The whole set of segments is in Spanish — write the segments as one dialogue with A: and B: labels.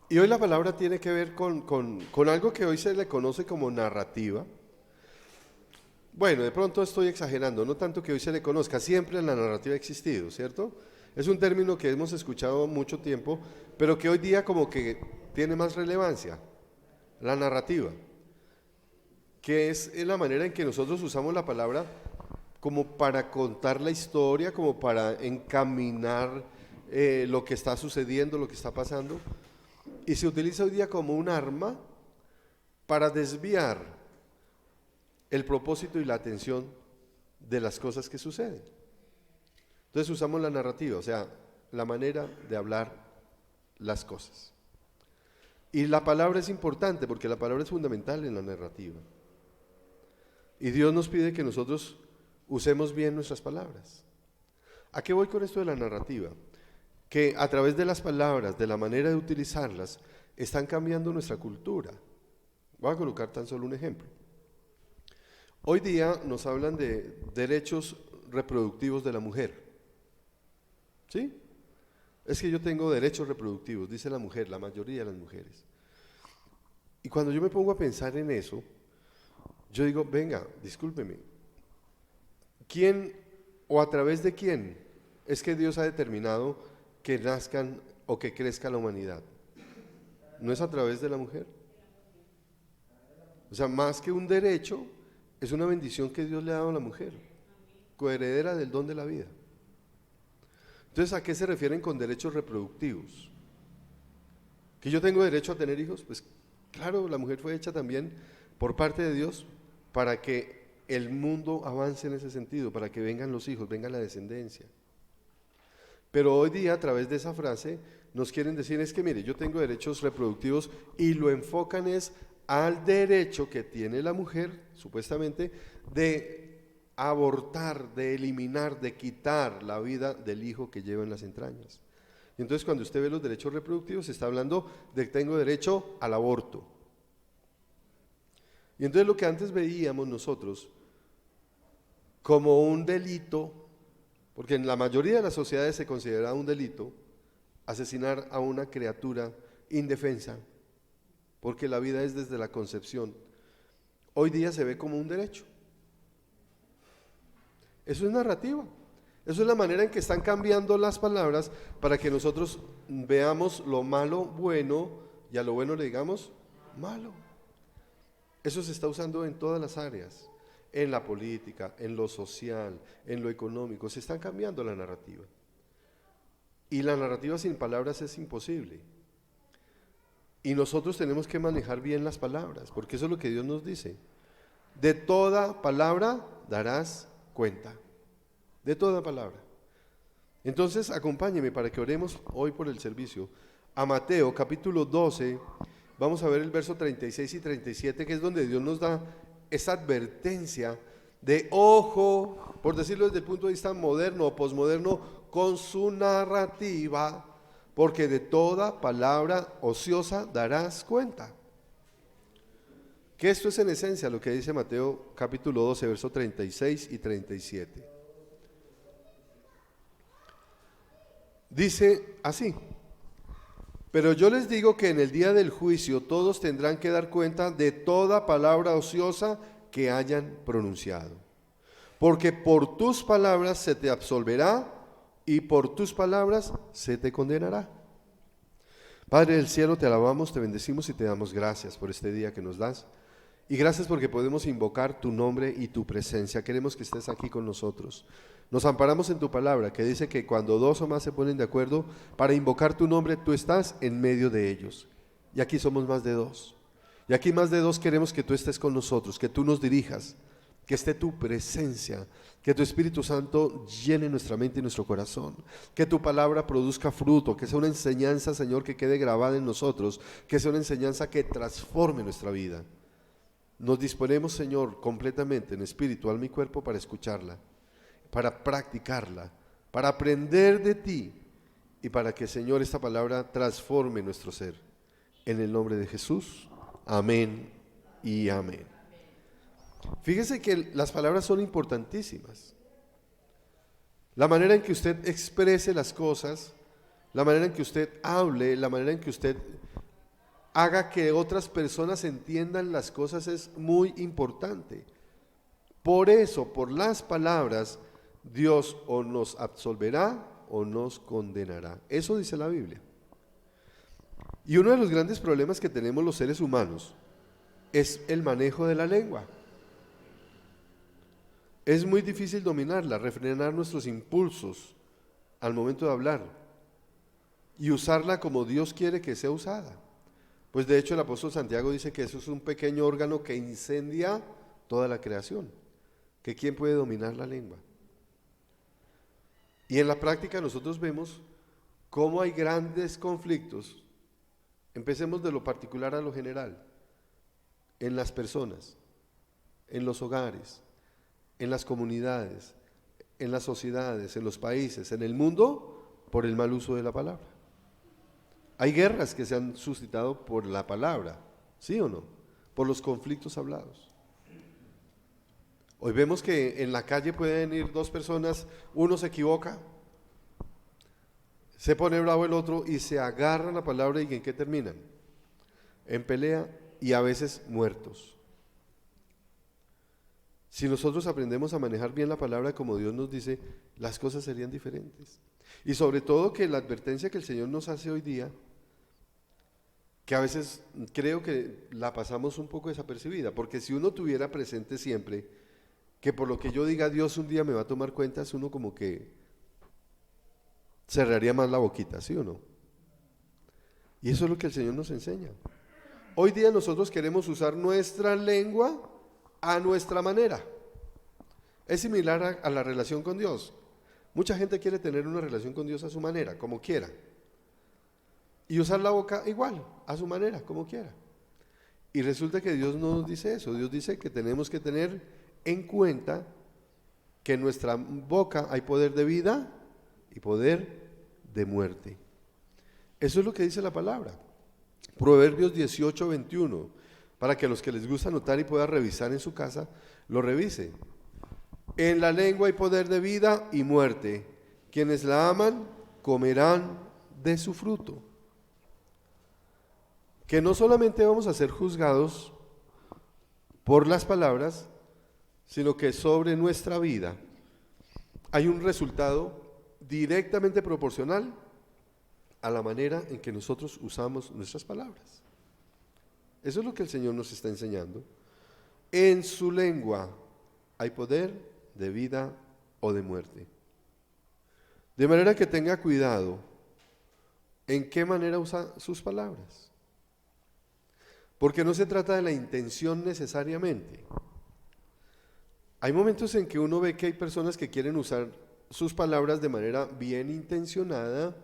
A: Y hoy la palabra tiene que ver con algo que hoy se le conoce como narrativa. Bueno, de pronto estoy exagerando, no tanto que hoy se le conozca, siempre la narrativa ha existido, ¿cierto? Es un término que hemos escuchado mucho tiempo, pero que hoy día como que tiene más relevancia, la narrativa, que es la manera en que nosotros usamos la palabra como para contar la historia, como para encaminar lo que está sucediendo, lo que está pasando, y se utiliza hoy día como un arma para desviar el propósito y la atención de las cosas que suceden. Entonces usamos la narrativa, o sea, la manera de hablar las cosas. Y la palabra es importante porque la palabra es fundamental en la narrativa. Y Dios nos pide que nosotros usemos bien nuestras palabras. ¿A qué voy con esto de la narrativa? Que a través de las palabras, de la manera de utilizarlas, están cambiando nuestra cultura. Voy a colocar tan solo un ejemplo. Hoy día nos hablan de derechos reproductivos de la mujer. ¿Sí? Es que yo tengo derechos reproductivos, dice la mujer, la mayoría de las mujeres. Y cuando yo me pongo a pensar en eso, yo digo, venga, discúlpeme, ¿quién o a través de quién es que Dios ha determinado que nazcan o que crezca la humanidad? ¿No es a través de la mujer? O sea, más que un derecho, es una bendición que Dios le ha dado a la mujer, coheredera del don de la vida. Entonces, ¿a qué se refieren con derechos reproductivos? ¿Que yo tengo derecho a tener hijos? Pues claro, la mujer fue hecha también por parte de Dios para que el mundo avance en ese sentido, para que vengan los hijos, venga la descendencia. Pero hoy día, a través de esa frase, nos quieren decir, es que mire, yo tengo derechos reproductivos, y lo enfocan es al derecho que tiene la mujer, supuestamente, de abortar, de eliminar, de quitar la vida del hijo que lleva en las entrañas. Y entonces cuando usted ve los derechos reproductivos, se está hablando de que tengo derecho al aborto. Y entonces lo que antes veíamos nosotros como un delito, porque en la mayoría de las sociedades se considera un delito asesinar a una criatura indefensa, porque la vida es desde la concepción, hoy día se ve como un derecho. Eso es narrativa. Eso es la manera en que están cambiando las palabras para que nosotros veamos lo malo bueno y a lo bueno le digamos malo. Eso se está usando en todas las áreas, en la política, en lo social, en lo económico. Se están cambiando la narrativa. Y la narrativa sin palabras es imposible. Y nosotros tenemos que manejar bien las palabras, porque eso es lo que Dios nos dice. De toda palabra darás cuenta, de toda palabra. Entonces acompáñeme para que oremos hoy por el servicio a Mateo capítulo 12, vamos a ver el verso 36 y 37, que es donde Dios nos da esa advertencia de ojo, por decirlo desde el punto de vista moderno o posmoderno, con su narrativa, porque de toda palabra ociosa darás cuenta. Que esto es en esencia lo que dice Mateo capítulo 12, verso 36 y 37. Dice así: pero yo les digo que en el día del juicio todos tendrán que dar cuenta de toda palabra ociosa que hayan pronunciado. Porque por tus palabras se te absolverá y por tus palabras se te condenará. Padre del cielo, te alabamos, te bendecimos y te damos gracias por este día que nos das. Y gracias porque podemos invocar tu nombre y tu presencia. Queremos que estés aquí con nosotros. Nos amparamos en tu palabra, que dice que cuando dos o más se ponen de acuerdo para invocar tu nombre, tú estás en medio de ellos. Y aquí somos más de dos. Y aquí más de dos queremos que tú estés con nosotros, que tú nos dirijas, que esté tu presencia, que tu Espíritu Santo llene nuestra mente y nuestro corazón, que tu palabra produzca fruto, que sea una enseñanza, Señor, que quede grabada en nosotros, que sea una enseñanza que transforme nuestra vida. Nos disponemos, Señor, completamente en espíritu, alma y cuerpo para escucharla, para practicarla, para aprender de ti y para que, Señor, esta palabra transforme nuestro ser. En el nombre de Jesús, amén y amén. Fíjese que las palabras son importantísimas. La manera en que usted exprese las cosas, la manera en que usted hable, la manera en que usted haga que otras personas entiendan las cosas es muy importante. Por eso, por las palabras, Dios o nos absolverá o nos condenará. Eso dice la Biblia. Y uno de los grandes problemas que tenemos los seres humanos es el manejo de la lengua. Es muy difícil dominarla, refrenar nuestros impulsos al momento de hablar y usarla como Dios quiere que sea usada. Pues de hecho el apóstol Santiago dice que eso es un pequeño órgano que incendia toda la creación, que ¿quién puede dominar la lengua? Y en la práctica nosotros vemos cómo hay grandes conflictos. Empecemos de lo particular a lo general, en las personas, en los hogares, en las comunidades, en las sociedades, en los países, en el mundo, por el mal uso de la palabra. Hay guerras que se han suscitado por la palabra, ¿sí o no? Por los conflictos hablados. Hoy vemos que en la calle pueden ir dos personas, uno se equivoca, se pone bravo el otro y se agarran la palabra, ¿y en qué terminan? En pelea y a veces muertos. Si nosotros aprendemos a manejar bien la palabra como Dios nos dice, las cosas serían diferentes. Y sobre todo que la advertencia que el Señor nos hace hoy día, que a veces creo que la pasamos un poco desapercibida, porque si uno tuviera presente siempre que por lo que yo diga Dios un día me va a tomar cuentas, uno como que cerraría más la boquita, ¿sí o no? Y eso es lo que el Señor nos enseña. Hoy día nosotros queremos usar nuestra lengua a nuestra manera. Es similar a la relación con Dios. Mucha gente quiere tener una relación con Dios a su manera, como quiera. Y usar la boca igual, a su manera, como quiera. Y resulta que Dios no nos dice eso. Dios dice que tenemos que tener en cuenta que en nuestra boca hay poder de vida y poder de muerte. Eso es lo que dice la palabra. Proverbios 18:21, para que los que les gusta anotar y puedan revisar en su casa, lo revise. En la lengua hay poder de vida y muerte. Quienes la aman comerán de su fruto. Que no solamente vamos a ser juzgados por las palabras, sino que sobre nuestra vida hay un resultado directamente proporcional a la manera en que nosotros usamos nuestras palabras. Eso es lo que el Señor nos está enseñando. En su lengua hay poder de vida o de muerte. De manera que tenga cuidado en qué manera usa sus palabras. Porque no se trata de la intención necesariamente. Hay momentos en que uno ve que hay personas que quieren usar sus palabras de manera bien intencionada,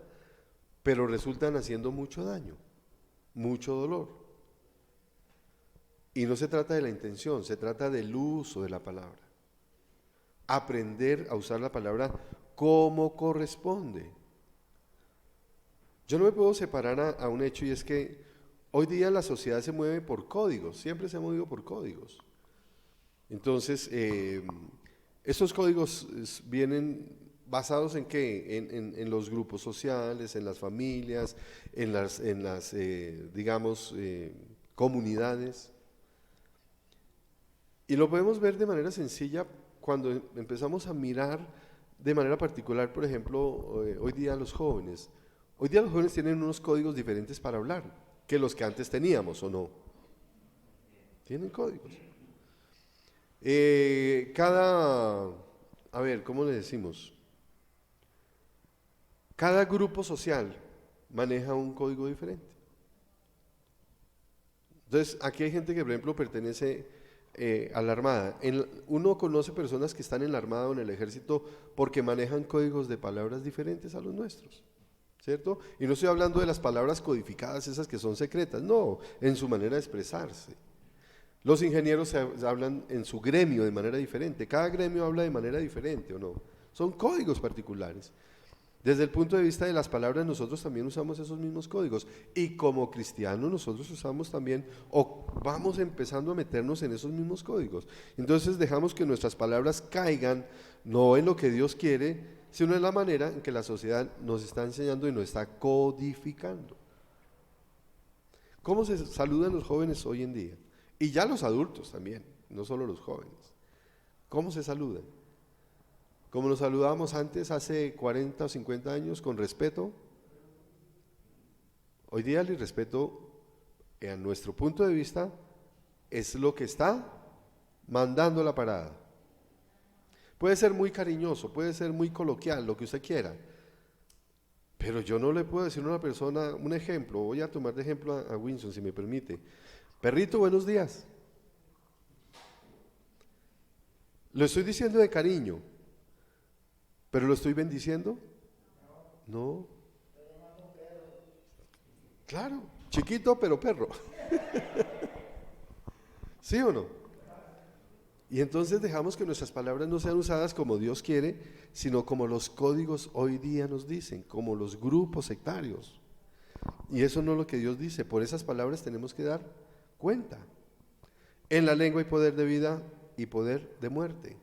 A: pero resultan haciendo mucho daño, mucho dolor. Y no se trata de la intención, se trata del uso de la palabra. Aprender a usar la palabra como corresponde. Yo no me puedo separar a un hecho, y es que hoy día la sociedad se mueve por códigos, siempre se ha movido por códigos. Entonces, esos códigos vienen basados en qué? En los grupos sociales, en las familias, en las comunidades. Y lo podemos ver de manera sencilla cuando empezamos a mirar de manera particular, por ejemplo, hoy día los jóvenes. Hoy día los jóvenes tienen unos códigos diferentes para hablar que los que antes teníamos, ¿o no? Tienen códigos. ¿Cómo le decimos? Cada grupo social maneja un código diferente. Entonces, aquí hay gente que, por ejemplo, pertenece a la Armada. Uno conoce personas que están en la Armada o en el Ejército porque manejan códigos de palabras diferentes a los nuestros, ¿cierto? Y no estoy hablando de las palabras codificadas, esas que son secretas, no, en su manera de expresarse. Los ingenieros hablan en su gremio de manera diferente, cada gremio habla de manera diferente, ¿o no? Son códigos particulares. Desde el punto de vista de las palabras, nosotros también usamos esos mismos códigos, y como cristianos nosotros usamos también, o vamos empezando a meternos en esos mismos códigos. Entonces dejamos que nuestras palabras caigan, no en lo que Dios quiere, sino en la manera en que la sociedad nos está enseñando y nos está codificando. ¿Cómo se saludan los jóvenes hoy en día? Y ya los adultos también, no solo los jóvenes. ¿Cómo se saludan? Como nos saludábamos antes, hace 40 o 50 años, con respeto. Hoy día el irrespeto, a nuestro punto de vista, es lo que está mandando la parada. Puede ser muy cariñoso, puede ser muy coloquial, lo que usted quiera, pero yo no le puedo decir a una persona, un ejemplo, voy a tomar de ejemplo a Winston, si me permite. Perrito, buenos días. Lo estoy diciendo de cariño, pero ¿lo estoy bendiciendo? No. Claro, chiquito pero perro. ¿Sí o no? Y entonces dejamos que nuestras palabras no sean usadas como Dios quiere, sino como los códigos hoy día nos dicen, como los grupos sectarios. Y eso no es lo que Dios dice. Por esas palabras tenemos que dar cuenta. En la lengua hay poder de vida y poder de muerte.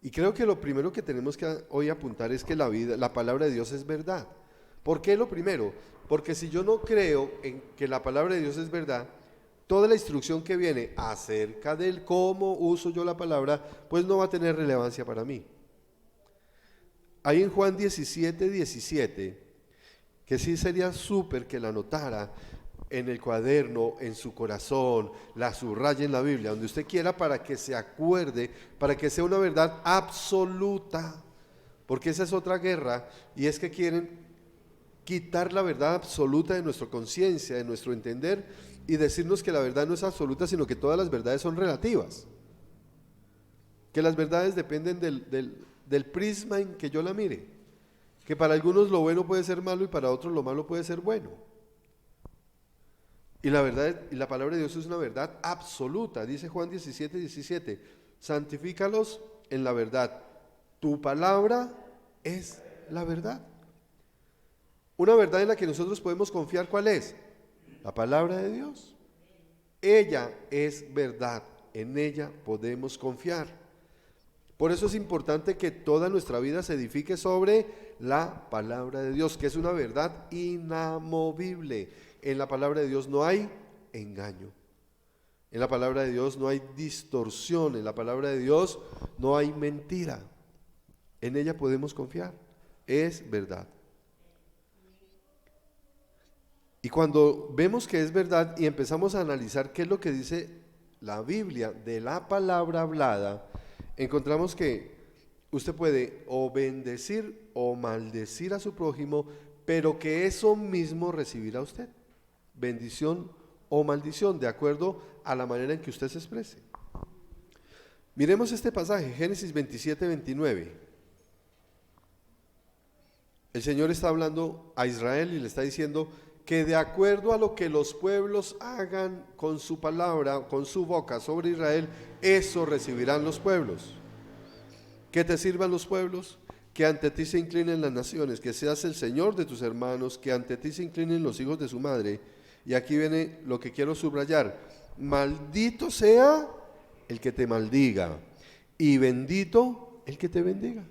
A: Y creo que lo primero que tenemos que hoy apuntar es que la palabra de Dios es verdad. ¿Por qué lo primero? Porque si yo no creo en que la palabra de Dios es verdad, toda la instrucción que viene acerca del cómo uso yo la palabra, pues no va a tener relevancia para mí. Ahí en Juan 17:17, que sí sería súper que la anotara en el cuaderno, en su corazón, la subraye en la Biblia, donde usted quiera, para que se acuerde, para que sea una verdad absoluta, porque esa es otra guerra, y es que quieren quitar la verdad absoluta de nuestra conciencia, de nuestro entender, y decirnos que la verdad no es absoluta, sino que todas las verdades son relativas, que las verdades dependen del prisma en que yo la mire, que para algunos lo bueno puede ser malo y para otros lo malo puede ser bueno. Y la verdad, y la palabra de Dios es una verdad absoluta. Dice Juan 17:17, santifícalos en la verdad. Tu palabra es la verdad. Una verdad en la que nosotros podemos confiar, ¿cuál es? La palabra de Dios. Ella es verdad, en ella podemos confiar. Por eso es importante que toda nuestra vida se edifique sobre la palabra de Dios, que es una verdad inamovible. En la palabra de Dios no hay engaño. En la palabra de Dios no hay distorsión. En la palabra de Dios no hay mentira. En ella podemos confiar. Es verdad. Y cuando vemos que es verdad y empezamos a analizar qué es lo que dice la Biblia de la palabra hablada, encontramos que usted puede o bendecir o maldecir a su prójimo, pero que eso mismo recibirá usted. Bendición o maldición, de acuerdo a la manera en que usted se exprese. Miremos este pasaje, Génesis 27:29. El Señor está hablando a Israel y le está diciendo que de acuerdo a lo que los pueblos hagan con su palabra, con su boca sobre Israel, eso recibirán los pueblos. Que te sirvan los pueblos, que ante ti se inclinen las naciones, que seas el Señor de tus hermanos, que ante ti se inclinen los hijos de su madre. Y aquí viene lo que quiero subrayar: maldito sea el que te maldiga y bendito el que te bendiga.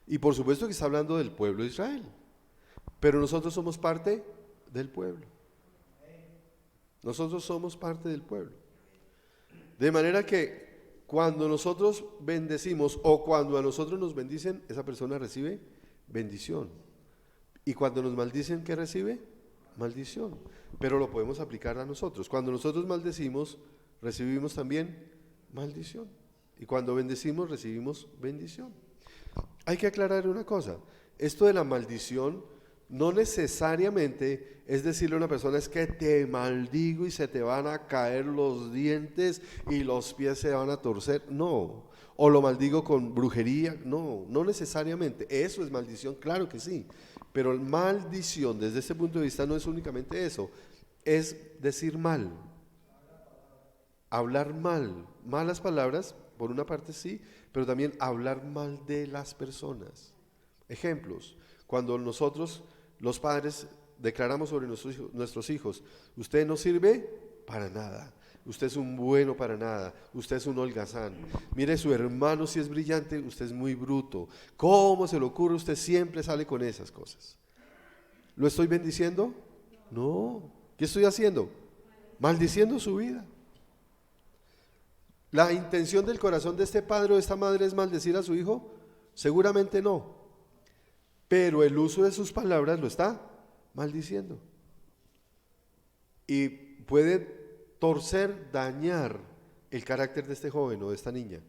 A: Y por supuesto que está hablando del pueblo de Israel, pero nosotros somos parte del pueblo. Nosotros somos parte del pueblo. De manera que cuando nosotros bendecimos o cuando a nosotros nos bendicen, esa persona recibe bendición. Y cuando nos maldicen, ¿qué recibe? Maldición. Pero lo podemos aplicar a nosotros. Cuando nosotros maldecimos, recibimos también maldición. Y cuando bendecimos, recibimos bendición. Hay que aclarar una cosa: esto de la maldición no necesariamente es decirle a una persona es que te maldigo y se te van a caer los dientes y los pies se van a torcer. No. O lo maldigo con brujería. No, no necesariamente. Eso es maldición, claro que sí. Pero maldición desde este punto de vista no es únicamente eso. Es decir mal. Hablar mal. Malas palabras, por una parte sí, pero también hablar mal de las personas. Ejemplos: cuando nosotros, los padres, declaramos sobre nuestros hijos: usted no sirve para nada, usted es un bueno para nada, usted es un holgazán, mire su hermano si es brillante, usted es muy bruto, ¿cómo se le ocurre? Usted siempre sale con esas cosas. ¿Lo estoy bendiciendo? No, ¿Qué estoy haciendo? Maldiciendo su vida. ¿La intención del corazón de este padre o de esta madre es maldecir a su hijo? Seguramente no. Pero el uso de sus palabras lo está maldiciendo. Y puede torcer, dañar el carácter de este joven o de esta niña.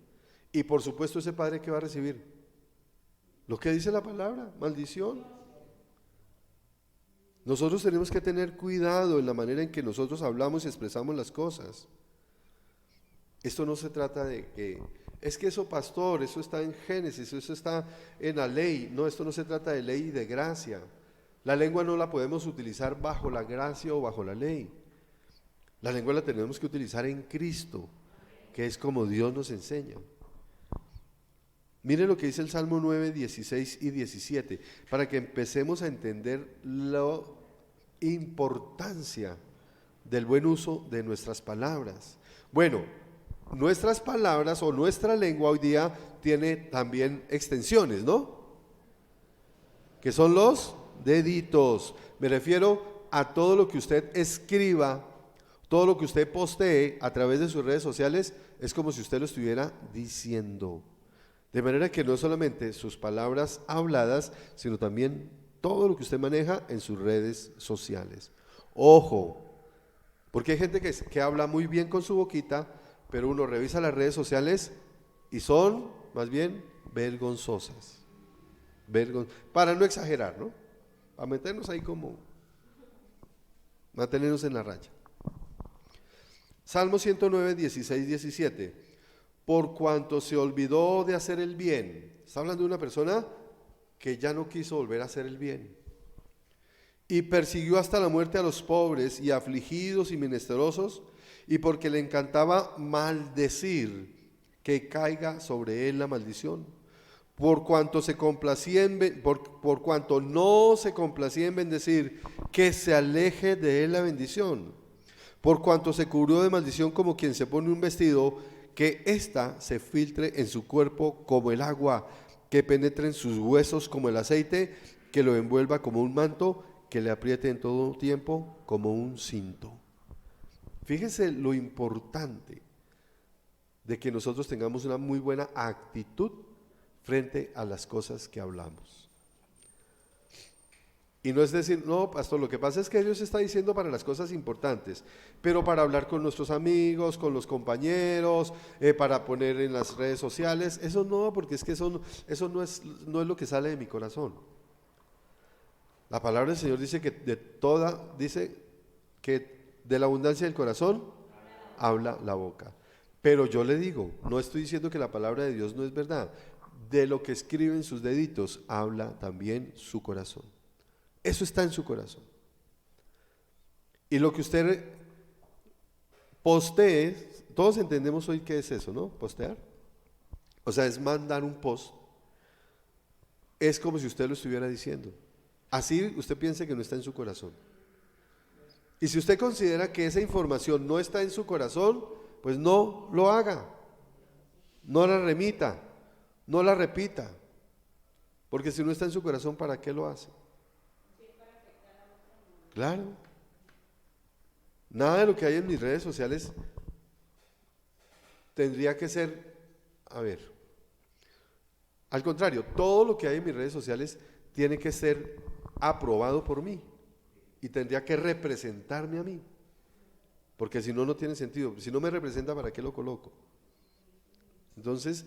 A: Y por supuesto ese padre, ¿qué va a recibir? Lo que dice la palabra, maldición. Nosotros tenemos que tener cuidado en la manera en que nosotros hablamos y expresamos las cosas. Esto no se trata de que, es que eso, pastor, eso está en Génesis, eso está en la ley. No, esto no se trata de ley y de gracia. La lengua no la podemos utilizar bajo la gracia o bajo la ley. La lengua la tenemos que utilizar en Cristo, que es como Dios nos enseña. Miren lo que dice el Salmo 9, 16 y 17, para que empecemos a entender la importancia del buen uso de nuestras palabras. Bueno, nuestras palabras o nuestra lengua hoy día tiene también extensiones, ¿no? Que son los deditos. Me refiero a todo lo que usted escriba, todo lo que usted postee a través de sus redes sociales, es como si usted lo estuviera diciendo. De manera que no solamente sus palabras habladas, sino también todo lo que usted maneja en sus redes sociales. Ojo, porque hay gente que habla muy bien con su boquita, pero uno revisa las redes sociales y son más bien vergonzosas. Para no exagerar, ¿no? Para meternos ahí como, mantenernos en la raya. Salmo 109, 16, 17. Por cuanto se olvidó de hacer el bien. Está hablando de una persona que ya no quiso volver a hacer el bien. Y persiguió hasta la muerte a los pobres y afligidos y menesterosos, y porque le encantaba maldecir, que caiga sobre él la maldición. Por cuanto por cuanto no se complacía en bendecir, que se aleje de él la bendición. Por cuanto se cubrió de maldición como quien se pone un vestido, que ésta se filtre en su cuerpo como el agua, que penetre en sus huesos como el aceite, que lo envuelva como un manto, que le apriete en todo tiempo como un cinto. Fíjese lo importante de que nosotros tengamos una muy buena actitud frente a las cosas que hablamos. Y no es decir, no, pastor, lo que pasa es que Dios está diciendo para las cosas importantes, pero para hablar con nuestros amigos, con los compañeros, para poner en las redes sociales, eso no, porque es que eso no es lo que sale de mi corazón. La palabra del Señor dice que dice que de la abundancia del corazón habla la boca. Pero yo le digo, no estoy diciendo que la palabra de Dios no es verdad. De lo que escriben sus deditos habla también su corazón. Eso está en su corazón. Y lo que usted postee, todos entendemos hoy qué es eso, ¿no? Postear. O sea, es mandar un post. Es como si usted lo estuviera diciendo. Así usted piense que no está en su corazón. Y si usted considera que esa información no está en su corazón, pues no lo haga. No la remita, no la repita. Porque si no está en su corazón, ¿para qué lo hace? Claro. Nada de lo que hay en mis redes sociales tendría que ser, al contrario, todo lo que hay en mis redes sociales tiene que ser aprobado por mí y tendría que representarme a mí, porque si no, no tiene sentido. Si no me representa, ¿para qué lo coloco? Entonces,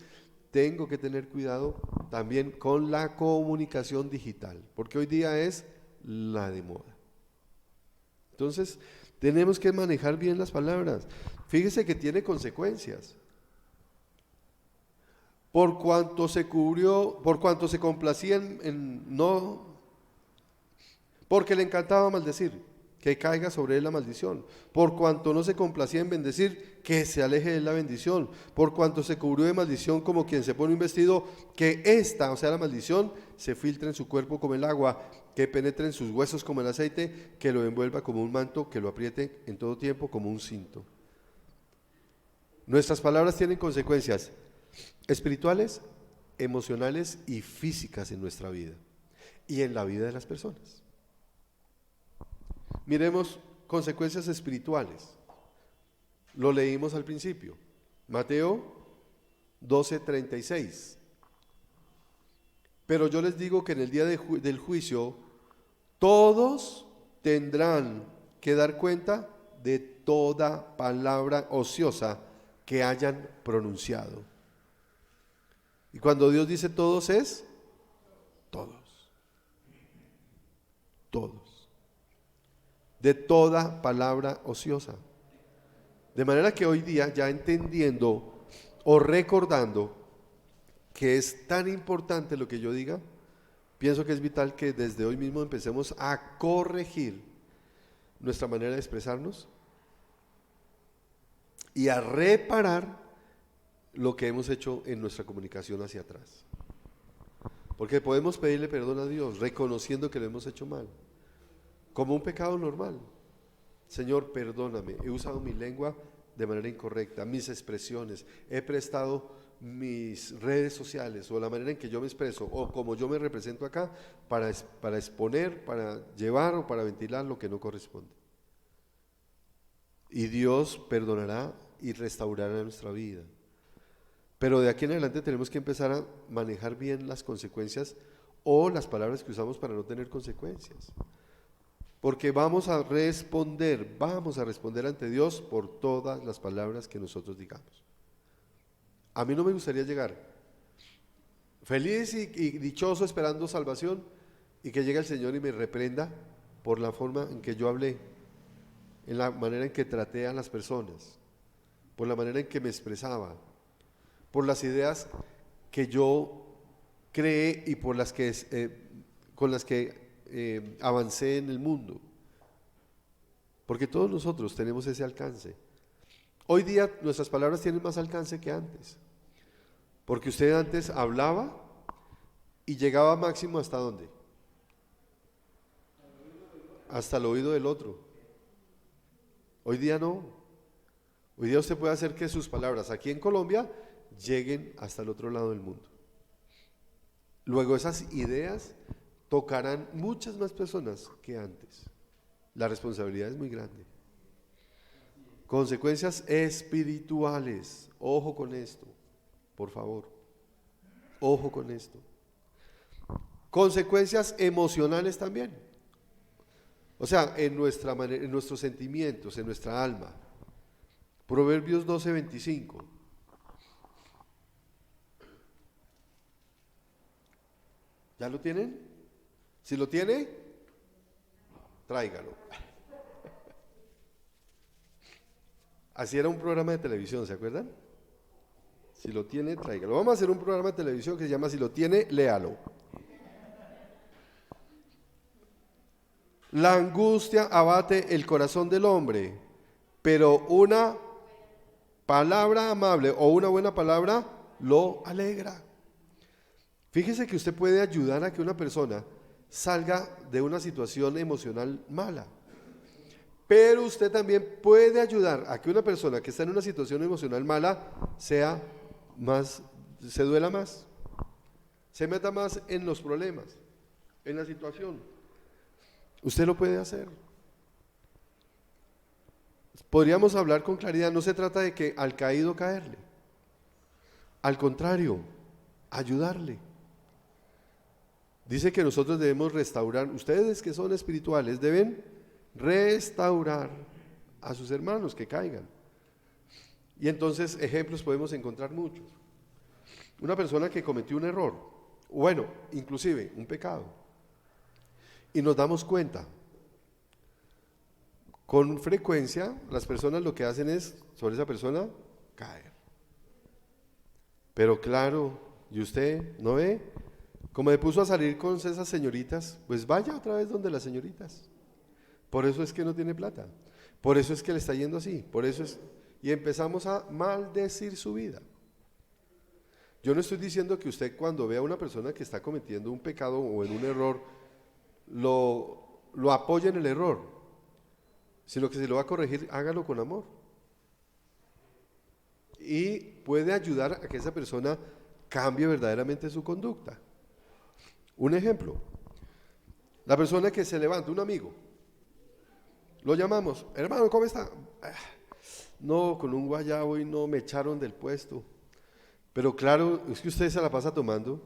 A: tengo que tener cuidado también con la comunicación digital, porque hoy día es la de moda. Entonces, tenemos que manejar bien las palabras. Fíjese que tiene consecuencias. Por cuanto se complacía en no, porque le encantaba maldecir, que caiga sobre él la maldición. Por cuanto no se complacía en bendecir, que se aleje de él la bendición. Por cuanto se cubrió de maldición como quien se pone un vestido, que esta, o sea la maldición, se filtre en su cuerpo como el agua, que penetre en sus huesos como el aceite, que lo envuelva como un manto, que lo apriete en todo tiempo como un cinto. Nuestras palabras tienen consecuencias espirituales, emocionales y físicas en nuestra vida y en la vida de las personas. Miremos consecuencias espirituales. Lo leímos al principio. Mateo 12:36. Pero yo les digo que en el día del juicio todos tendrán que dar cuenta de toda palabra ociosa que hayan pronunciado. Y cuando Dios dice todos es todos. Todos. De toda palabra ociosa. De manera que hoy día, ya entendiendo o recordando que es tan importante lo que yo diga, pienso que es vital que desde hoy mismo empecemos a corregir nuestra manera de expresarnos y a reparar lo que hemos hecho en nuestra comunicación hacia atrás. Porque podemos pedirle perdón a Dios reconociendo que lo hemos hecho mal, como un pecado normal. Señor, perdóname, he usado mi lengua de manera incorrecta, mis expresiones, he prestado mis redes sociales o la manera en que yo me expreso o como yo me represento acá para exponer, para llevar o para ventilar lo que no corresponde. Y Dios perdonará y restaurará nuestra vida. Pero de aquí en adelante tenemos que empezar a manejar bien las consecuencias o las palabras que usamos para no tener consecuencias. Porque vamos a responder ante Dios por todas las palabras que nosotros digamos. A mí no me gustaría llegar feliz y dichoso esperando salvación y que llegue el Señor y me reprenda por la forma en que yo hablé, en la manera en que traté a las personas, por la manera en que me expresaba, por las ideas que yo creé y por las que con las que avancé en el mundo. Porque todos nosotros tenemos ese alcance. Hoy día nuestras palabras tienen más alcance que antes. Porque usted antes hablaba y llegaba máximo ¿hasta dónde? Hasta el oído del otro. Hoy día no. Hoy día usted puede hacer que sus palabras aquí en Colombia lleguen hasta el otro lado del mundo. Luego esas ideas tocarán muchas más personas que antes. La responsabilidad es muy grande. Consecuencias espirituales. Ojo con esto, por favor. Ojo con esto. Consecuencias emocionales también. O sea, en nuestros sentimientos, en nuestra alma. Proverbios 12:25. ¿Ya lo tienen? Si lo tiene, tráigalo. Así era un programa de televisión, ¿se acuerdan? Si lo tiene, tráigalo. Vamos a hacer un programa de televisión que se llama Si lo tiene, léalo. La angustia abate el corazón del hombre, pero una palabra amable o una buena palabra lo alegra. Fíjese que usted puede ayudar a que una persona salga de una situación emocional mala. Pero usted también puede ayudar a que una persona que está en una situación emocional mala se duela más, se meta más en los problemas, en la situación. Usted lo puede hacer. Podríamos hablar con claridad, no se trata de que al caído caerle. Al contrario, ayudarle. Dice que nosotros debemos restaurar, ustedes que son espirituales deben restaurar a sus hermanos que caigan. Y entonces ejemplos podemos encontrar muchos. Una persona que cometió un error, bueno, inclusive un pecado, y nos damos cuenta. Con frecuencia las personas lo que hacen es sobre esa persona caer. Pero claro, ¿y usted no ve? Como me puso a salir con esas señoritas, pues vaya otra vez donde las señoritas. Por eso es que no tiene plata. Por eso es que le está yendo así. Y empezamos a maldecir su vida. Yo no estoy diciendo que usted cuando vea a una persona que está cometiendo un pecado o en un error, lo apoye en el error, sino que si lo va a corregir, hágalo con amor. Y puede ayudar a que esa persona cambie verdaderamente su conducta. Un ejemplo, la persona que se levanta, un amigo, Lo llamamos, hermano, ¿cómo está? "Ah, no, con un guayabo y no me echaron del puesto. Pero claro, es que usted se la pasa tomando.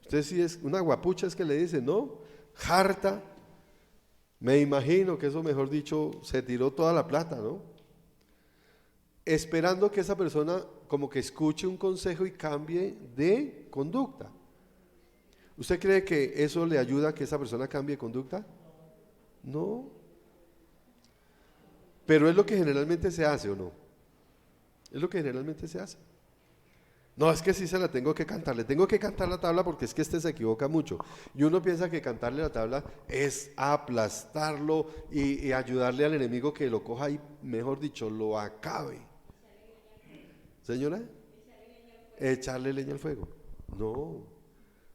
A: Usted sí es una guapucha, es que le dice, ¿no? Harta. Me imagino que eso, mejor dicho, se tiró toda la plata, ¿no? Esperando que esa persona como que escuche un consejo y cambie de conducta. ¿Usted cree que eso le ayuda a que esa persona cambie de conducta? No. Pero es lo que generalmente se hace, ¿o no? Es lo que generalmente se hace. No, es que sí se la tengo que cantar, le tengo que cantar la tabla porque es que este se equivoca mucho. Y uno piensa que cantarle la tabla es aplastarlo y ayudarle al enemigo que lo coja y, mejor dicho, lo acabe. Señora, echarle leña al fuego. No,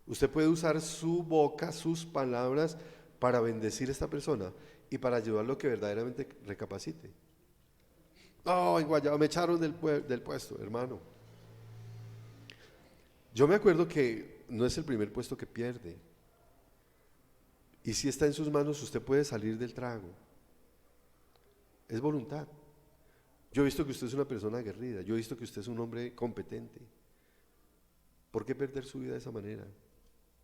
A: usted puede usar su boca, sus palabras para bendecir a esta persona y para ayudarlo a que verdaderamente recapacite. No, en Guayaba me echaron del puesto, hermano. Yo me acuerdo que no es el primer puesto que pierde. Y si está en sus manos, usted puede salir del trago. Es voluntad. Yo he visto que usted es una persona aguerrida. Yo he visto que usted es un hombre competente. ¿Por qué perder su vida de esa manera?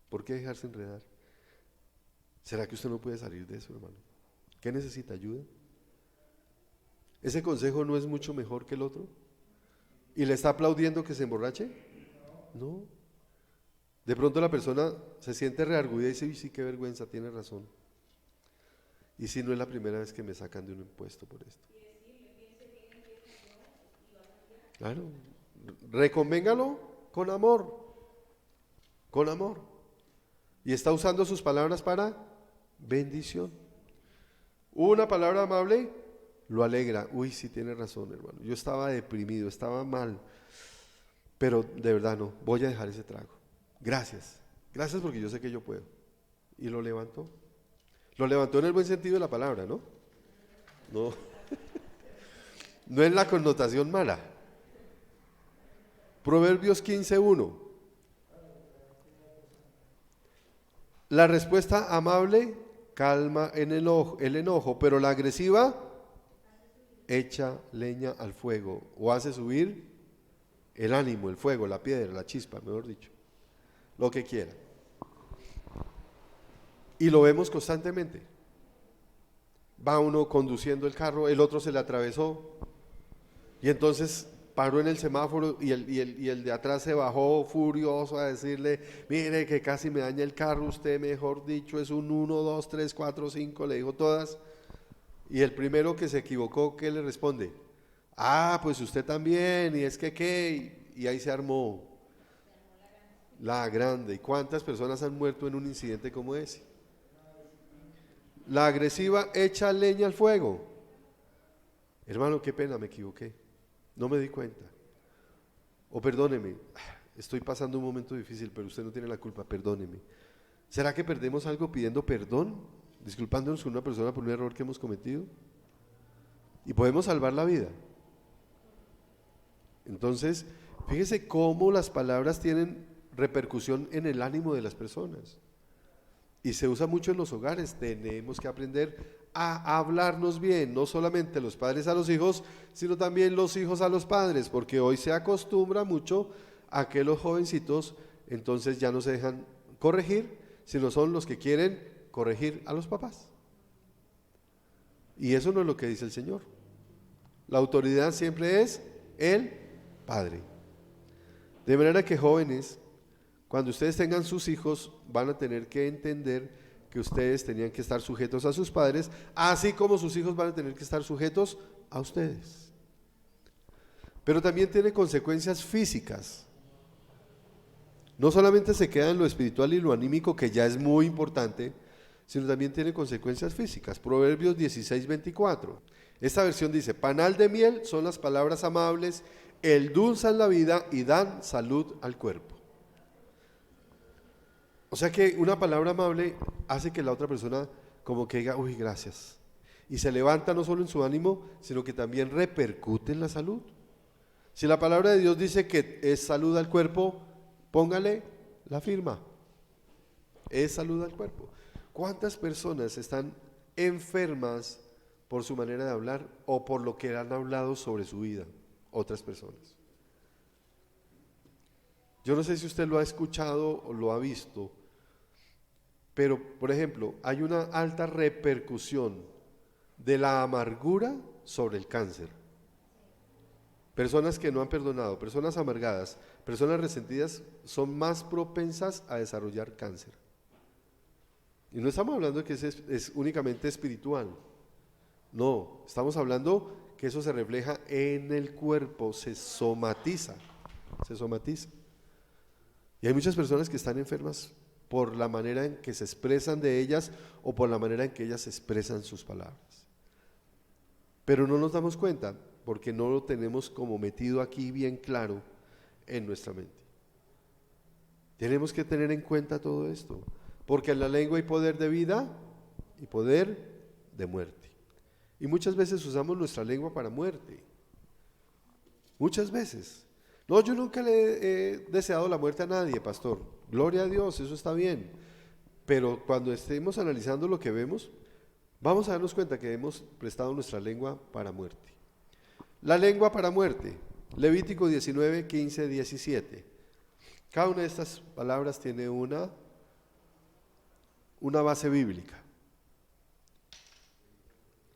A: ¿Por qué dejarse enredar? ¿Será que usted no puede salir de eso, hermano? ¿Qué necesita? ¿Ayuda? ¿Ese consejo no es mucho mejor que el otro? ¿Y le está aplaudiendo que se emborrache? No. De pronto la persona se siente reargüida y dice, sí, qué vergüenza, tiene razón. Y si no es la primera vez que me sacan de un impuesto por esto. Claro, reconvéngalo con amor, con amor. Y está usando sus palabras para bendición. Una palabra amable lo alegra. Uy, sí tiene razón, hermano. Yo estaba deprimido, estaba mal. Pero de verdad no, voy a dejar ese trago. Gracias, gracias porque yo sé que yo puedo. Y lo levantó. Lo levantó en el buen sentido de la palabra, ¿no? No, no en la connotación mala. Proverbios 15:1. La respuesta amable calma en el enojo, pero la agresiva echa leña al fuego o hace subir el ánimo, el fuego, la piedra, la chispa, mejor dicho, lo que quiera. Y lo vemos constantemente. Va uno conduciendo el carro, el otro se le atravesó y entonces paró en el semáforo y el de atrás se bajó furioso a decirle, mire que casi me daña el carro, usted mejor dicho es un 1, 2, 3, 4, 5, le dijo todas. Y el primero que se equivocó, ¿qué le responde? Ah, pues usted también, y es que qué, y ahí se armó la grande. ¿Y cuántas personas han muerto en un incidente como ese? La agresiva echa leña al fuego. Hermano, qué pena, me equivoqué. No me di cuenta. O perdóneme, estoy pasando un momento difícil, pero usted no tiene la culpa, perdóneme. ¿Será que perdemos algo pidiendo perdón? Disculpándonos con una persona por un error que hemos cometido. Y podemos salvar la vida. Entonces, fíjese cómo las palabras tienen repercusión en el ánimo de las personas. Y se usa mucho en los hogares. Tenemos que aprender a hablarnos bien, no solamente los padres a los hijos, sino también los hijos a los padres, porque hoy se acostumbra mucho a que los jovencitos entonces ya no se dejan corregir, sino son los que quieren corregir a los papás. Y eso no es lo que dice el Señor. La autoridad siempre es el Padre. De manera que jóvenes, cuando ustedes tengan sus hijos, van a tener que entender que ustedes tenían que estar sujetos a sus padres, así como sus hijos van a tener que estar sujetos a ustedes. Pero también tiene consecuencias físicas. No solamente se queda en lo espiritual y lo anímico, que ya es muy importante, sino también tiene consecuencias físicas. Proverbios 16:24. Esta versión dice, panal de miel son las palabras amables, endulzan la vida y dan salud al cuerpo. O sea que una palabra amable hace que la otra persona como que diga, uy, gracias. Y se levanta no solo en su ánimo, sino que también repercute en la salud. Si la palabra de Dios dice que es salud al cuerpo, póngale la firma. Es salud al cuerpo. ¿Cuántas personas están enfermas por su manera de hablar o por lo que han hablado sobre su vida otras personas. Yo no sé si usted lo ha escuchado o lo ha visto, pero por ejemplo, hay una alta repercusión de la amargura sobre el cáncer. Personas que no han perdonado, personas amargadas, personas resentidas son más propensas a desarrollar cáncer. Y no estamos hablando de que es únicamente espiritual. No, estamos hablando que eso se refleja en el cuerpo, se somatiza. Y hay muchas personas que están enfermas por la manera en que se expresan de ellas o por la manera en que ellas expresan sus palabras. Pero no nos damos cuenta porque no lo tenemos como metido aquí bien claro en nuestra mente. Tenemos que tener en cuenta todo esto, porque en la lengua hay poder de vida y poder de muerte. Y muchas veces usamos nuestra lengua para muerte. Muchas veces. No, yo nunca le he deseado la muerte a nadie, pastor. Gloria a Dios, eso está bien. Pero cuando estemos analizando lo que vemos, vamos a darnos cuenta que hemos prestado nuestra lengua para muerte. La lengua para muerte, Levítico 19, 15, 17. Cada una de estas palabras tiene una base bíblica.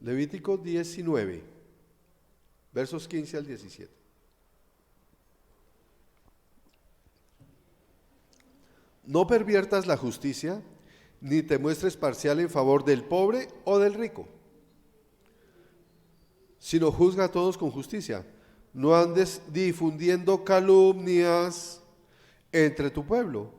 A: Levítico 19, versos 15 al 17. No perviertas la justicia, ni te muestres parcial en favor del pobre o del rico, sino juzga a todos con justicia. No andes difundiendo calumnias entre tu pueblo,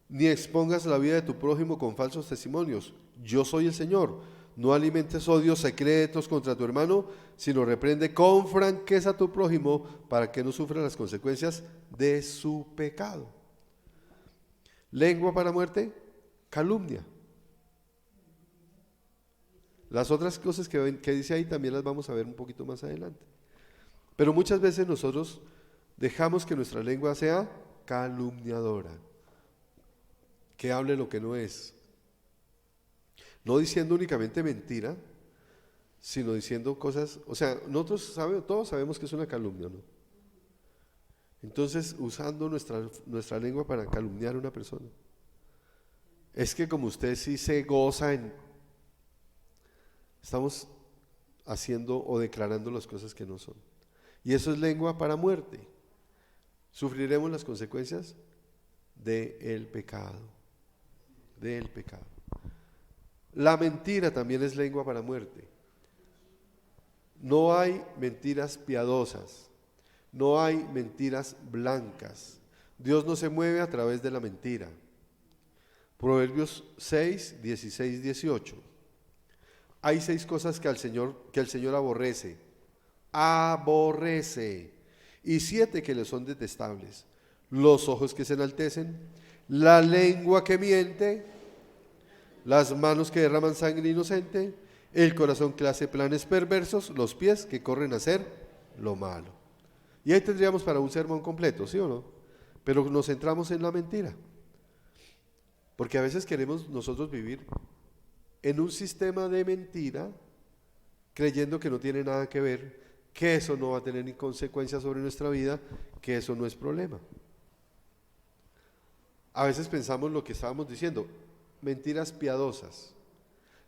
A: ni expongas la vida de tu prójimo con falsos testimonios. Yo soy el Señor. No alimentes odios secretos contra tu hermano, sino reprende con franqueza a tu prójimo para que no sufra las consecuencias de su pecado. Lengua para muerte, calumnia. Las otras cosas que dice ahí también las vamos a ver un poquito más adelante. Pero muchas veces nosotros dejamos que nuestra lengua sea calumniadora, que hable lo que no es. No diciendo únicamente mentira, sino diciendo cosas, o sea, todos sabemos que es una calumnia, ¿no? Entonces, usando nuestra lengua para calumniar a una persona. Es que como usted sí se goza estamos haciendo o declarando las cosas que no son. Y eso es lengua para muerte. Sufriremos las consecuencias del pecado. Del pecado. La mentira también es lengua para muerte. No hay mentiras piadosas. No hay mentiras blancas. Dios no se mueve a través de la mentira. Proverbios 6, 16, 18. Hay 6 cosas que el Señor aborrece. Aborrece. Y 7 que le son detestables. Los ojos que se enaltecen, la lengua que miente, las manos que derraman sangre inocente, el corazón que hace planes perversos, los pies que corren a hacer lo malo. Y ahí tendríamos para un sermón completo, ¿sí o no? Pero nos centramos en la mentira. Porque a veces queremos nosotros vivir en un sistema de mentira, creyendo que no tiene nada que ver, que eso no va a tener ni consecuencias sobre nuestra vida, que eso no es problema. A veces pensamos lo que estábamos diciendo, mentiras piadosas.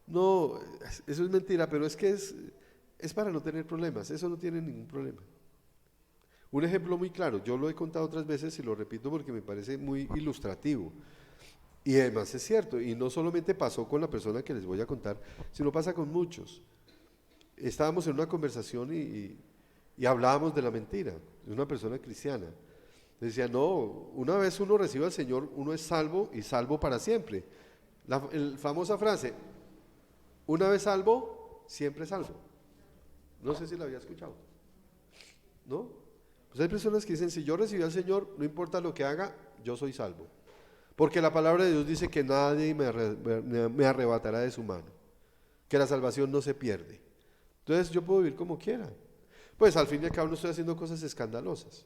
A: No, eso es mentira, pero es que es para no tener problemas, eso no tiene ningún problema. Un ejemplo muy claro, yo lo he contado otras veces y lo repito porque me parece muy ilustrativo. Y además es cierto, y no solamente pasó con la persona que les voy a contar, sino pasa con muchos. Estábamos en una conversación y hablábamos de la mentira, de una persona cristiana. Decía, no, una vez uno recibe al Señor, uno es salvo y salvo para siempre. La famosa frase, una vez salvo, siempre salvo. No sé si la había escuchado. ¿No? Pues hay personas que dicen, si yo recibí al Señor, no importa lo que haga, yo soy salvo. Porque la palabra de Dios dice que nadie me arrebatará de su mano, que la salvación no se pierde. Entonces yo puedo vivir como quiera. Pues al fin y al cabo no estoy haciendo cosas escandalosas.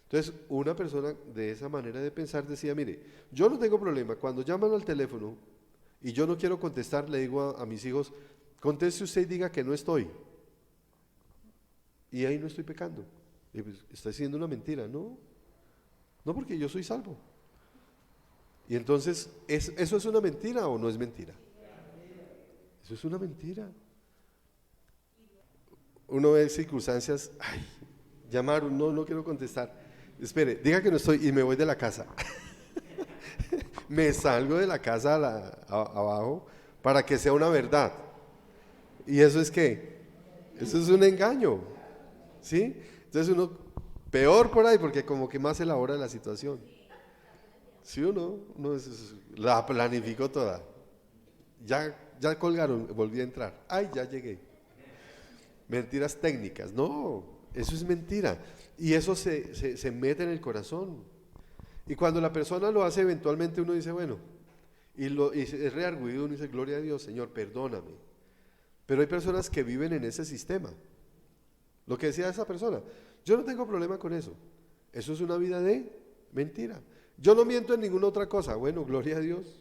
A: Entonces una persona de esa manera de pensar decía, mire, yo no tengo problema, cuando llaman al teléfono y yo no quiero contestar, le digo a mis hijos, Conteste usted y diga que no estoy. Y ahí no estoy pecando. Y pues, está diciendo una mentira, ¿no? No, porque yo soy salvo. Y entonces, ¿eso es una mentira o no es mentira? Eso es una mentira. Uno ve circunstancias, ay, llamaron, no quiero contestar. Espere, diga que no estoy y me voy de la casa. Me salgo de la casa abajo para que sea una verdad. ¿Y eso es qué? Eso es un engaño, ¿sí? Entonces uno, peor por ahí, porque como que más elabora la situación. ¿Sí o no? La planificó toda. Ya colgaron, volví a entrar. Ay, ya llegué. Mentiras técnicas. No, eso es mentira. Y eso se mete en el corazón. Y cuando la persona lo hace, eventualmente uno dice, bueno, y es reargüido, uno dice, gloria a Dios, Señor, perdóname. Pero hay personas que viven en ese sistema. Lo que decía esa persona, yo no tengo problema con eso. Eso es una vida de mentira. Yo no miento en ninguna otra cosa. Bueno, gloria a Dios.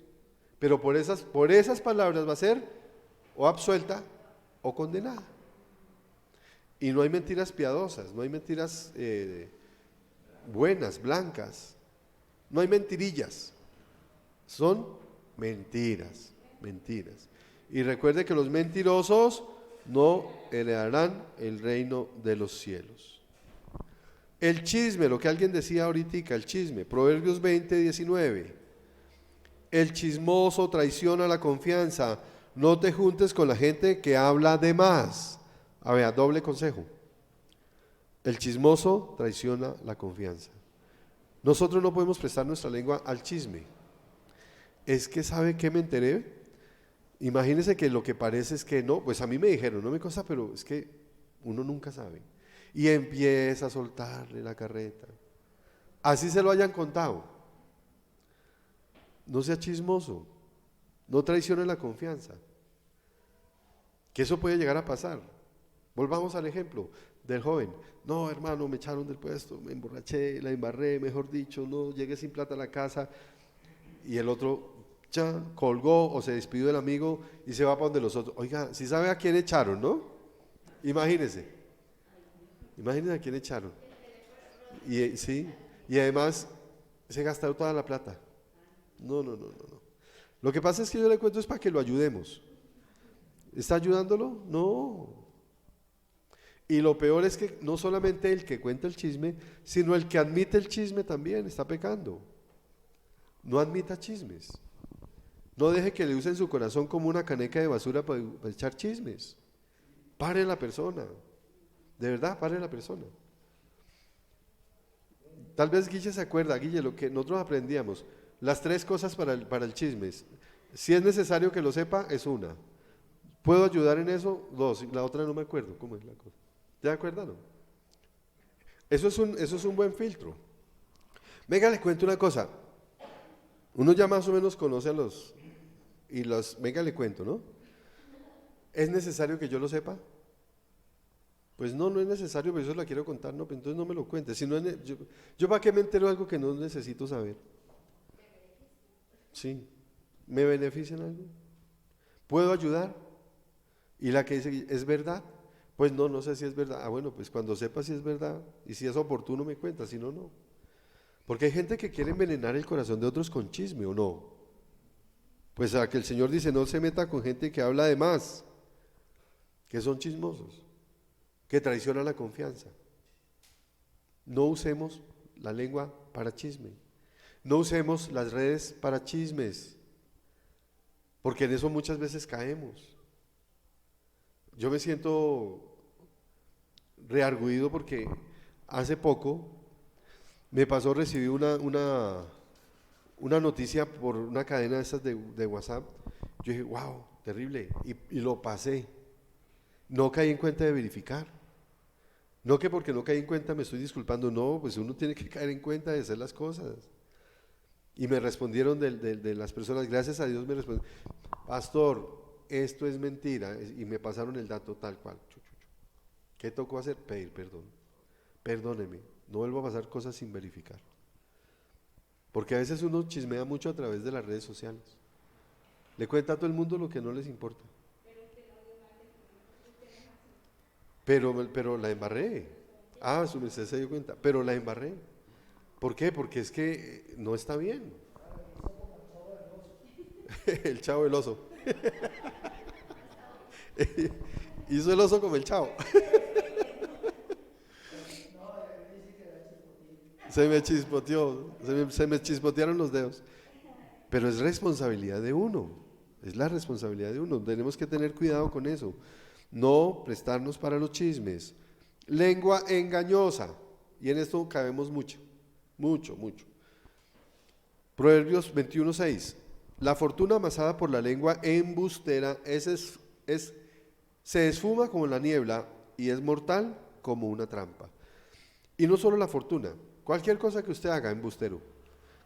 A: Pero por esas palabras va a ser o absuelta o condenada. Y no hay mentiras piadosas, no hay mentiras buenas, blancas. No hay mentirillas. Son mentiras, mentiras. Y recuerde que los mentirosos no heredarán el reino de los cielos. El chisme, lo que alguien decía ahorita, el chisme, Proverbios 20:19. El chismoso traiciona la confianza. No te juntes con la gente que habla de más. A ver, doble consejo. El chismoso traiciona la confianza. Nosotros no podemos prestar nuestra lengua al chisme. Es que, ¿sabe qué me enteré? Imagínese que lo que parece es que no, pues a mí me dijeron, no me consta, pero es que uno nunca sabe. Y empieza a soltarle la carreta. Así se lo hayan contado. No sea chismoso, no traicione la confianza. Que eso puede llegar a pasar. Volvamos al ejemplo del joven. No, hermano, me echaron del puesto, me emborraché, la embarré, mejor dicho, no, llegué sin plata a la casa. Y el otro ya colgó o se despidió del amigo y se va para donde los otros. Oiga, si sabe a quién echaron, ¿no? Imagínese a quién echaron. Y sí, y además se gastó toda la plata. No. Lo que pasa es que yo le cuento es para que lo ayudemos. ¿Está ayudándolo? No. Y lo peor es que no solamente el que cuenta el chisme, sino el que admite el chisme también está pecando. No admita chismes. No deje que le usen su corazón como una caneca de basura para echar chismes. Pare la persona. De verdad, pare la persona. Tal vez Guille se acuerda, Guille, lo que nosotros aprendíamos. Las 3 cosas para el chisme. Si es necesario que lo sepa, es una. ¿Puedo ayudar en eso? 2. La otra no me acuerdo. ¿Cómo es la cosa? ¿Ya acuerdan? Eso es un buen filtro. Venga, les cuento una cosa. Uno ya más o menos conoce a venga, le cuento, ¿no? ¿Es necesario que yo lo sepa? Pues no es necesario, pero eso la quiero contar, no, pues entonces no me lo cuente. Si no yo para qué me entero de algo que no necesito saber. Sí, ¿me beneficia en algo? ¿Puedo ayudar? Y la que dice, ¿es verdad? Pues no sé si es verdad. Ah, bueno, pues cuando sepa si es verdad y si es oportuno me cuenta, si no, no. Porque hay gente que quiere envenenar el corazón de otros con chisme, ¿o no? Pues a que el Señor dice, no se meta con gente que habla de más, que son chismosos, que traicionan la confianza. No usemos la lengua para chisme. No usemos las redes para chismes, porque en eso muchas veces caemos. Yo me siento reargüido porque hace poco me pasó, recibí una noticia por una cadena de esas de WhatsApp. Yo dije, wow, terrible, y lo pasé. No caí en cuenta de verificar. No que porque no caí en cuenta me estoy disculpando, no, pues uno tiene que caer en cuenta de hacer las cosas. Y me respondieron de las personas, gracias a Dios me respondieron, pastor, esto es mentira, y me pasaron el dato tal cual. ¿Qué tocó hacer? Pedir perdón. Perdóneme, no vuelvo a pasar cosas sin verificar. Porque a veces uno chismea mucho a través de las redes sociales. Le cuenta a todo el mundo lo que no les importa. pero la embarré. Ah, su merced se dio cuenta, pero la embarré. ¿Por qué? Porque es que no está bien. El chavo del oso. Hizo el oso como el chavo. Se me chispoteó, se me chispotearon los dedos. Pero es responsabilidad de uno, es la responsabilidad de uno. Tenemos que tener cuidado con eso. No prestarnos para los chismes. Lengua engañosa. Y en esto cabemos mucho, mucho, mucho. Proverbios 21:6. La fortuna amasada por la lengua embustera se esfuma como la niebla y es mortal como una trampa. Y no solo la fortuna, cualquier cosa que usted haga, embustero.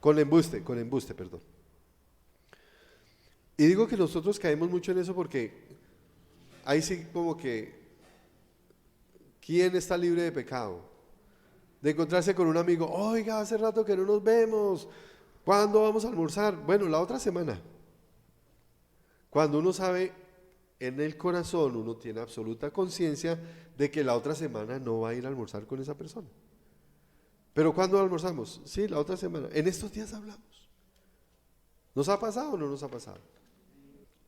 A: Con embuste, perdón. Y digo que nosotros caemos mucho en eso porque ahí sí como que, ¿quién está libre de pecado? De encontrarse con un amigo, oiga, hace rato que no nos vemos, ¿cuándo vamos a almorzar? Bueno, la otra semana. Cuando uno sabe en el corazón, uno tiene absoluta conciencia de que la otra semana no va a ir a almorzar con esa persona. ¿Pero cuándo almorzamos? Sí, la otra semana. En estos días hablamos. ¿Nos ha pasado o no nos ha pasado?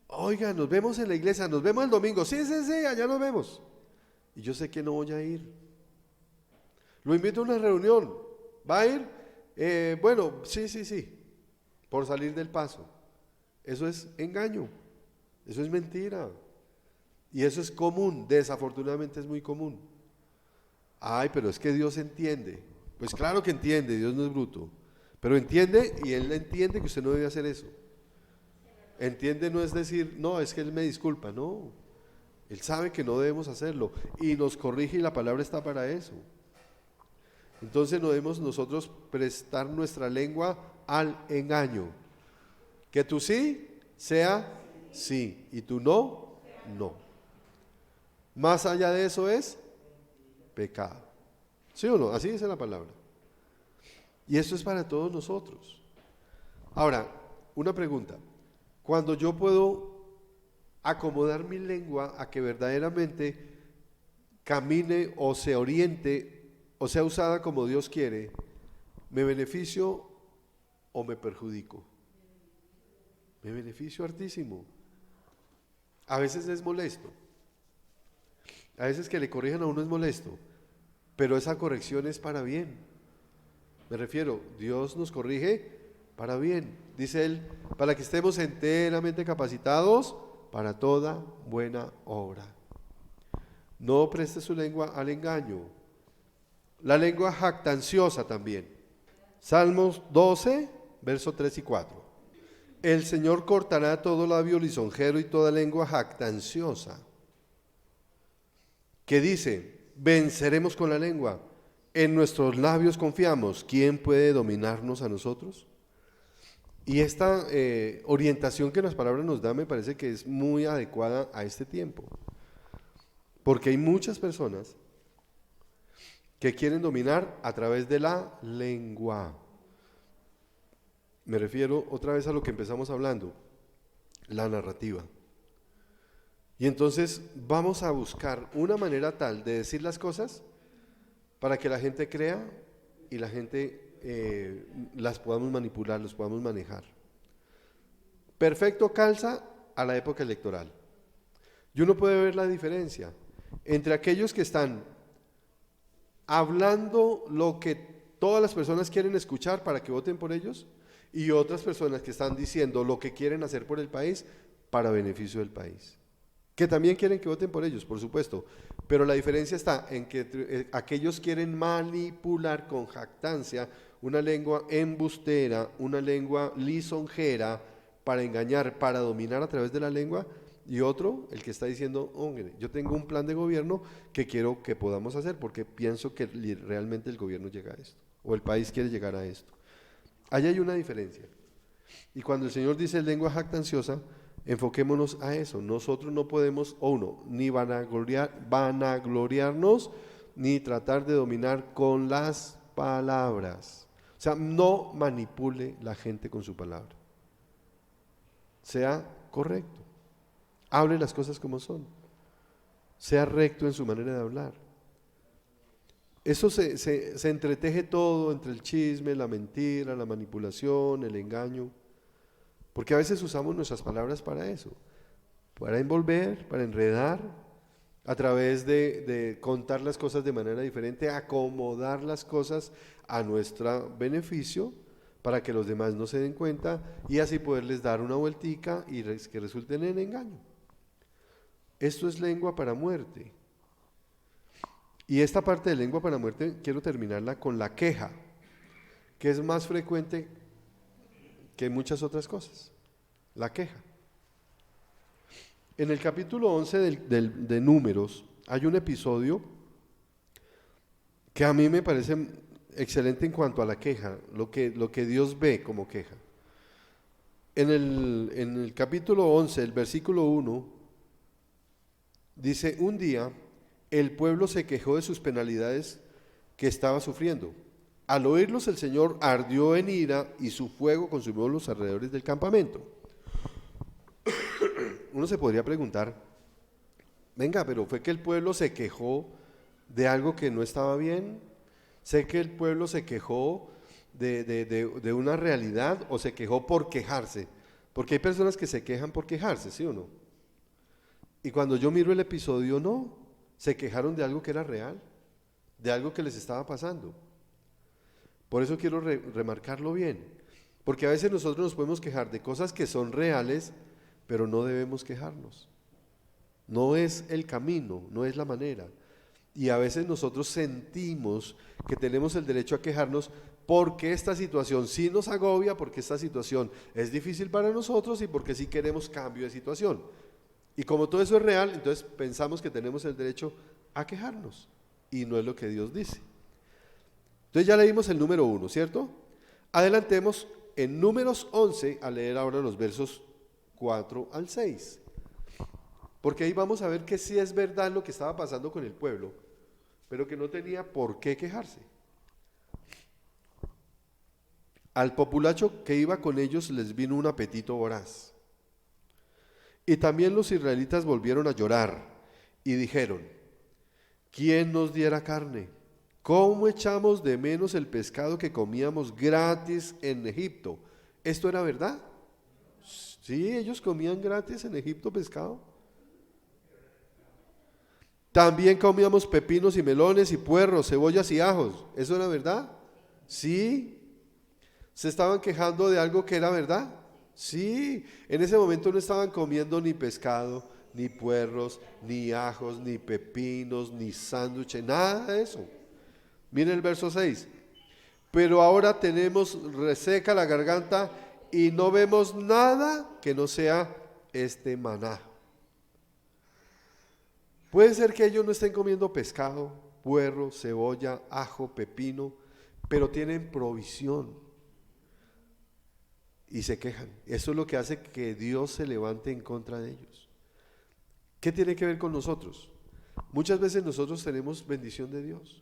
A: Oiga, nos vemos en la iglesia, nos vemos el domingo. Sí, sí, sí, allá nos vemos. Y yo sé que no voy a ir. Lo invito a una reunión. ¿Va a ir? Bueno, sí, sí, sí. Por salir del paso. Eso es engaño. Eso es mentira. Y eso es común. Desafortunadamente es muy común. Ay, pero es que Dios entiende. Pues claro que entiende, Dios no es bruto. Pero entiende y Él entiende que usted no debe hacer eso. Entiende no es decir, no, es que Él me disculpa, no. Él sabe que no debemos hacerlo y nos corrige y la palabra está para eso. Entonces no debemos nosotros prestar nuestra lengua al engaño. Que tu sí sea sí y tu no, no. Más allá de eso es pecado. ¿Sí o no? Así dice la palabra. Y esto es para todos nosotros. Ahora, una pregunta. Cuando yo puedo acomodar mi lengua a que verdaderamente camine o se oriente o sea usada como Dios quiere, ¿me beneficio o me perjudico? Me beneficio hartísimo. A veces es molesto. A veces que le corrijan a uno es molesto, pero esa corrección es para bien. Me refiero, Dios nos corrige para bien. Dice Él, para que estemos enteramente capacitados para toda buena obra. No preste su lengua al engaño. La lengua jactanciosa también. Salmos 12, versos 3 y 4. El Señor cortará todo labio lisonjero y toda lengua jactanciosa. Que dice, venceremos con la lengua. En nuestros labios confiamos. ¿Quién puede dominarnos a nosotros? Y esta orientación que las palabras nos dan me parece que es muy adecuada a este tiempo. Porque hay muchas personas que quieren dominar a través de la lengua. Me refiero otra vez a lo que empezamos hablando, la narrativa. Y entonces vamos a buscar una manera tal de decir las cosas para que la gente crea y la gente las podamos manipular, los podamos manejar. Perfecto calza a la época electoral. Y uno puede ver la diferencia entre aquellos que están hablando lo que todas las personas quieren escuchar para que voten por ellos y otras personas que están diciendo lo que quieren hacer por el país para beneficio del país. Que también quieren que voten por ellos, por supuesto, pero la diferencia está en que aquellos quieren manipular con jactancia una lengua embustera, una lengua lisonjera para engañar, para dominar a través de la lengua, y otro, el que está diciendo, hombre, yo tengo un plan de gobierno que quiero que podamos hacer porque pienso que realmente el gobierno llega a esto, o el país quiere llegar a esto. Allá hay una diferencia. Y cuando el Señor dice lengua jactanciosa, enfoquémonos a eso. Nosotros no podemos, ni vanagloriarnos, ni tratar de dominar con las palabras. O sea, no manipule la gente con su palabra. Sea correcto. Hable las cosas como son. sea recto en su manera de hablar. Eso se entreteje todo entre el chisme, la mentira, la manipulación, el engaño, porque a veces usamos nuestras palabras para eso, para envolver, para enredar, a través de contar las cosas de manera diferente, acomodar las cosas a nuestro beneficio para que los demás no se den cuenta y así poderles dar una vueltica y que resulten en engaño. Esto es lengua para muerte. Y esta parte de lengua para muerte quiero terminarla con la queja, que es más frecuente que muchas otras cosas. La queja. En el capítulo 11 de Números hay un episodio que a mí me parece excelente en cuanto a la queja, lo que Dios ve como queja. En el capítulo 11, el versículo 1, dice: un día el pueblo se quejó de sus penalidades que estaba sufriendo. Al oírlos, el Señor ardió en ira y su fuego consumió los alrededores del campamento. Uno se podría preguntar, venga, pero ¿fue que el pueblo se quejó de algo que no estaba bien? ¿Sé que el pueblo se quejó de una realidad o se quejó por quejarse? Porque hay personas que se quejan por quejarse, ¿sí o no? Y cuando yo miro el episodio, no, se quejaron de algo que era real, de algo que les estaba pasando. Por eso quiero remarcarlo bien, porque a veces nosotros nos podemos quejar de cosas que son reales, pero no debemos quejarnos. No es el camino, no es la manera. Y a veces nosotros sentimos que tenemos el derecho a quejarnos porque esta situación sí nos agobia, porque esta situación es difícil para nosotros y porque sí queremos cambio de situación. Y como todo eso es real, entonces pensamos que tenemos el derecho a quejarnos. Y no es lo que Dios dice. Entonces ya leímos el número 1, ¿cierto? Adelantemos en Números 11 a leer ahora los versos 4 al 6. Porque ahí vamos a ver que sí es verdad lo que estaba pasando con el pueblo, pero que no tenía por qué quejarse. Al populacho que iba con ellos les vino un apetito voraz. Y también los israelitas volvieron a llorar y dijeron: ¿quién nos diera carne? ¿Cómo echamos de menos el pescado que comíamos gratis en Egipto? ¿Esto era verdad? Sí, ellos comían gratis en Egipto pescado. También comíamos pepinos y melones y puerros, cebollas y ajos. ¿Eso era verdad? Sí. ¿Se estaban quejando de algo que era verdad? Sí. En ese momento no estaban comiendo ni pescado, ni puerros, ni ajos, ni pepinos, ni sándwiches, nada de eso. Miren el verso 6. Pero ahora tenemos reseca la garganta y no vemos nada que no sea este maná. Puede ser que ellos no estén comiendo pescado, puerro, cebolla, ajo, pepino, pero tienen provisión y se quejan. Eso es lo que hace que Dios se levante en contra de ellos. ¿Qué tiene que ver con nosotros? Muchas veces nosotros tenemos bendición de Dios,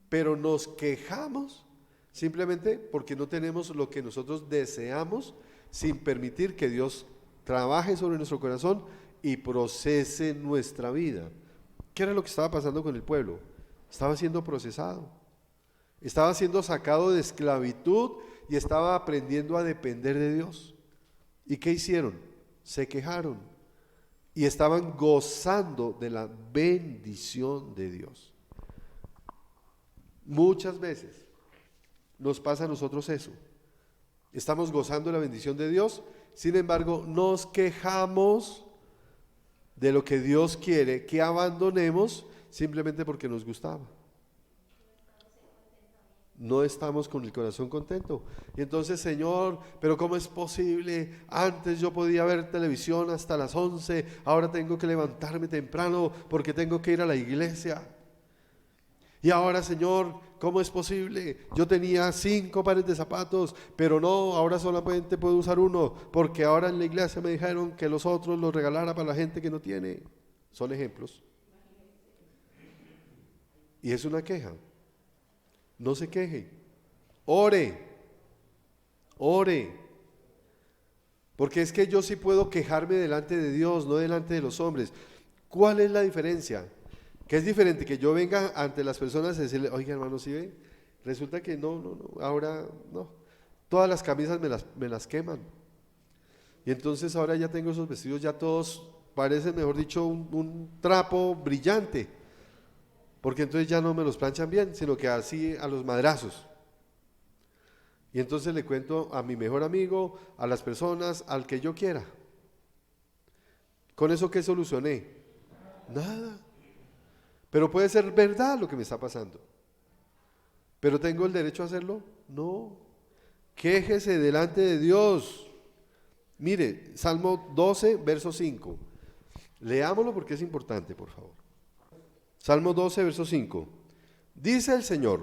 A: pero nos quejamos simplemente porque no tenemos lo que nosotros deseamos, sin permitir que Dios trabaje sobre nuestro corazón y procese nuestra vida. ¿Qué era lo que estaba pasando con el pueblo? Estaba siendo procesado, estaba siendo sacado de esclavitud y estaba aprendiendo a depender de Dios. ¿Y qué hicieron? Se quejaron y estaban gozando de la bendición de Dios. Muchas veces nos pasa a nosotros eso. Estamos gozando de la bendición de Dios, sin embargo nos quejamos de lo que Dios quiere que abandonemos simplemente porque nos gustaba. No estamos con el corazón contento. Y entonces, Señor, pero ¿cómo es posible? Antes yo podía ver televisión hasta las 11, ahora tengo que levantarme temprano porque tengo que ir a la iglesia. Y ahora, Señor, ¿cómo es posible? Yo tenía 5 pares de zapatos, pero no, ahora solamente puedo usar uno, porque ahora en la iglesia me dijeron que los otros los regalara para la gente que no tiene. Son ejemplos. Y es una queja. No se queje. Ore. Ore. Porque es que yo sí puedo quejarme delante de Dios, no delante de los hombres. ¿Cuál es la diferencia? Que es diferente que yo venga ante las personas y decirle, oiga hermano, ¿sí ve? Resulta que no, ahora no. Todas las camisas me las queman. Y entonces ahora ya tengo esos vestidos, ya todos parecen, mejor dicho, un trapo brillante. Porque entonces ya no me los planchan bien, sino que así a los madrazos. Y entonces le cuento a mi mejor amigo, a las personas, al que yo quiera. ¿Con eso qué solucioné? Nada. Pero puede ser verdad lo que me está pasando. ¿Pero tengo el derecho a hacerlo? No. Quéjese delante de Dios. Mire, Salmo 12, verso 5. Leámoslo porque es importante, por favor. Salmo 12, verso 5. Dice el Señor,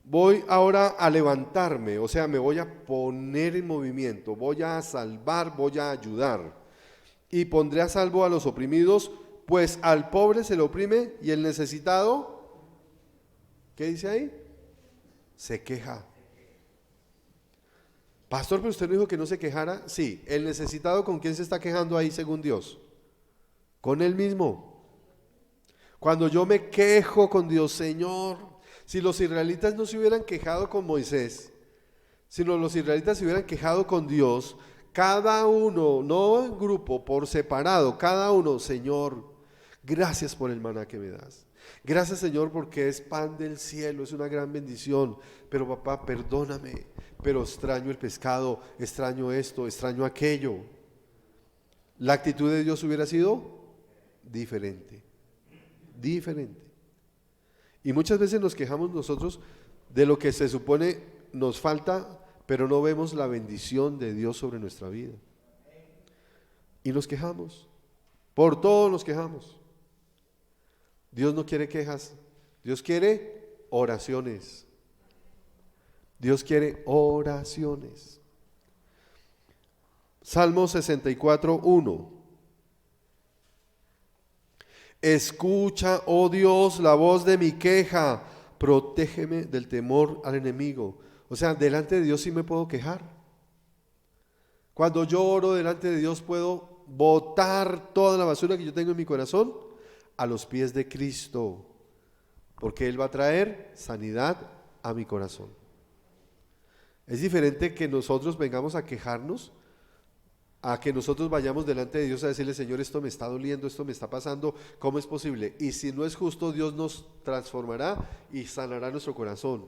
A: voy ahora a levantarme, o sea, me voy a poner en movimiento, voy a salvar, voy a ayudar. Y pondré a salvo a los oprimidos, pues al pobre se le oprime y el necesitado, ¿qué dice ahí? Se queja. Pastor, pero usted no dijo que no se quejara. Sí, el necesitado, ¿con quién se está quejando ahí según Dios? Con él mismo. Cuando yo me quejo con Dios, Señor, si los israelitas no se hubieran quejado con Moisés, sino los israelitas se hubieran quejado con Dios, cada uno, no en grupo, por separado, cada uno, Señor, gracias por el maná que me das. Gracias, Señor, porque es pan del cielo, es una gran bendición. Pero papá, perdóname, pero extraño el pescado, extraño esto, extraño aquello. La actitud de Dios hubiera sido diferente. Y muchas veces nos quejamos nosotros de lo que se supone nos falta, pero no vemos la bendición de Dios sobre nuestra vida. Y nos quejamos, por todo nos quejamos. Dios no quiere quejas, Dios quiere oraciones. Dios quiere oraciones. Salmo 64, 1. Escucha, oh Dios, la voz de mi queja, protégeme del temor al enemigo. O sea, delante de Dios sí me puedo quejar. Cuando yo oro delante de Dios puedo botar toda la basura que yo tengo en mi corazón a los pies de Cristo, porque Él va a traer sanidad a mi corazón. Es diferente que nosotros vengamos a quejarnos a que nosotros vayamos delante de Dios a decirle, Señor, esto me está doliendo, esto me está pasando, ¿cómo es posible? Y si no es justo, Dios nos transformará y sanará nuestro corazón.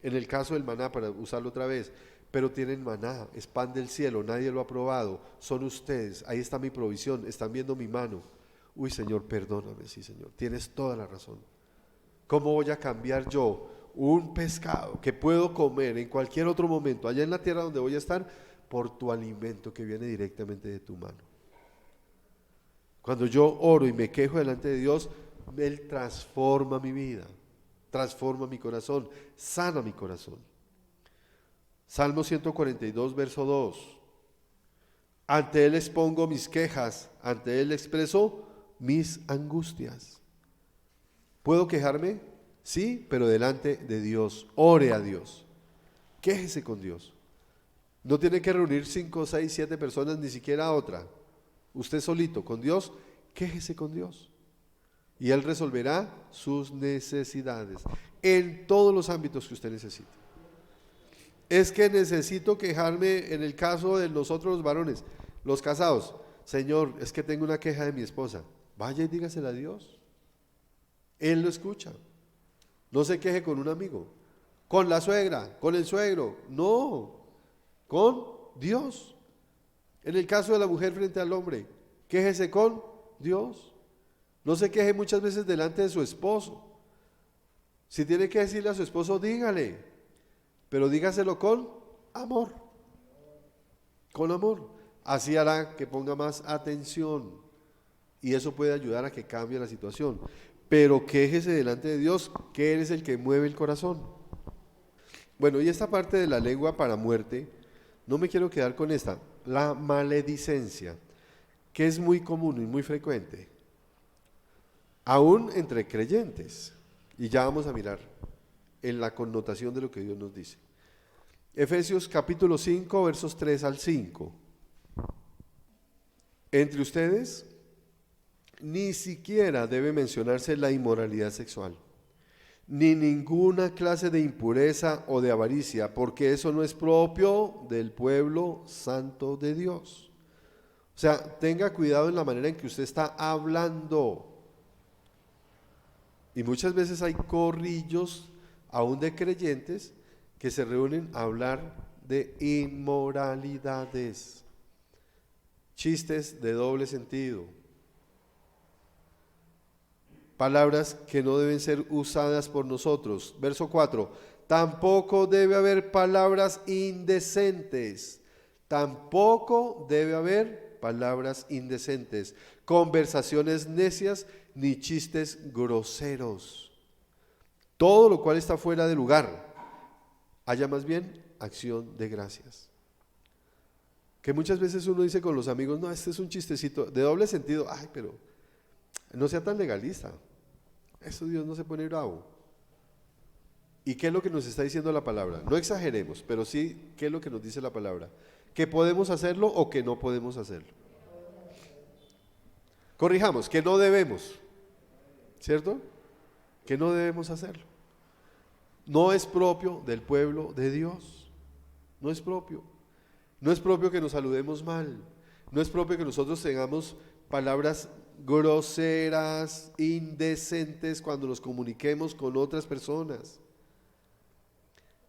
A: En el caso del maná, para usarlo otra vez, pero tienen maná, es pan del cielo, nadie lo ha probado, son ustedes, ahí está mi provisión, están viendo mi mano. Uy, Señor, perdóname, sí, Señor, tienes toda la razón. ¿Cómo voy a cambiar yo un pescado que puedo comer en cualquier otro momento, allá en la tierra donde voy a estar, por tu alimento que viene directamente de tu mano? Cuando yo oro y me quejo delante de Dios, Él transforma mi vida, transforma mi corazón, sana mi corazón. Salmo 142, verso 2. Ante Él expongo mis quejas, ante Él expreso mis angustias. ¿Puedo quejarme? Sí, pero delante de Dios. Ore a Dios. Quéjese con Dios. No tiene que reunir 5, 6, 7 personas, ni siquiera otra. Usted solito, con Dios, quéjese con Dios. Y Él resolverá sus necesidades en todos los ámbitos que usted necesite. Es que necesito quejarme en el caso de nosotros los varones, los casados. Señor, es que tengo una queja de mi esposa. Vaya y dígasela a Dios. Él lo escucha. No se queje con un amigo, con la suegra, con el suegro. No, con Dios. En el caso de la mujer frente al hombre, quéjese con Dios. No se queje muchas veces delante de su esposo. Si tiene que decirle a su esposo, dígale, pero dígaselo con amor. Con amor. Así hará que ponga más atención y eso puede ayudar a que cambie la situación. Pero quéjese delante de Dios, que Él es el que mueve el corazón. Bueno, y esta parte de la lengua para muerte, no me quiero quedar con esta, la maledicencia, que es muy común y muy frecuente, aún entre creyentes. Y ya vamos a mirar en la connotación de lo que Dios nos dice. Efesios capítulo 5, versos 3 al 5. Entre ustedes ni siquiera debe mencionarse la inmoralidad sexual, ni ninguna clase de impureza o de avaricia, porque eso no es propio del pueblo santo de Dios. O sea, tenga cuidado en la manera en que usted está hablando. Y muchas veces hay corrillos, aún de creyentes, que se reúnen a hablar de inmoralidades, chistes de doble sentido, palabras que no deben ser usadas por nosotros. Verso 4, tampoco debe haber palabras indecentes, tampoco debe haber palabras indecentes, conversaciones necias ni chistes groseros, todo lo cual está fuera de lugar. Haya más bien acción de gracias. Que muchas veces uno dice con los amigos, no, este es un chistecito de doble sentido. Ay, pero no sea tan legalista. Eso Dios no se pone bravo. ¿Y qué es lo que nos está diciendo la palabra? No exageremos, pero sí, ¿qué es lo que nos dice la palabra? ¿Que podemos hacerlo o que no podemos hacerlo? Corrijamos, que no debemos, ¿cierto? Que no debemos hacerlo. No es propio del pueblo de Dios. No es propio. No es propio que nos saludemos mal. No es propio que nosotros tengamos palabras groseras, indecentes cuando nos comuniquemos con otras personas.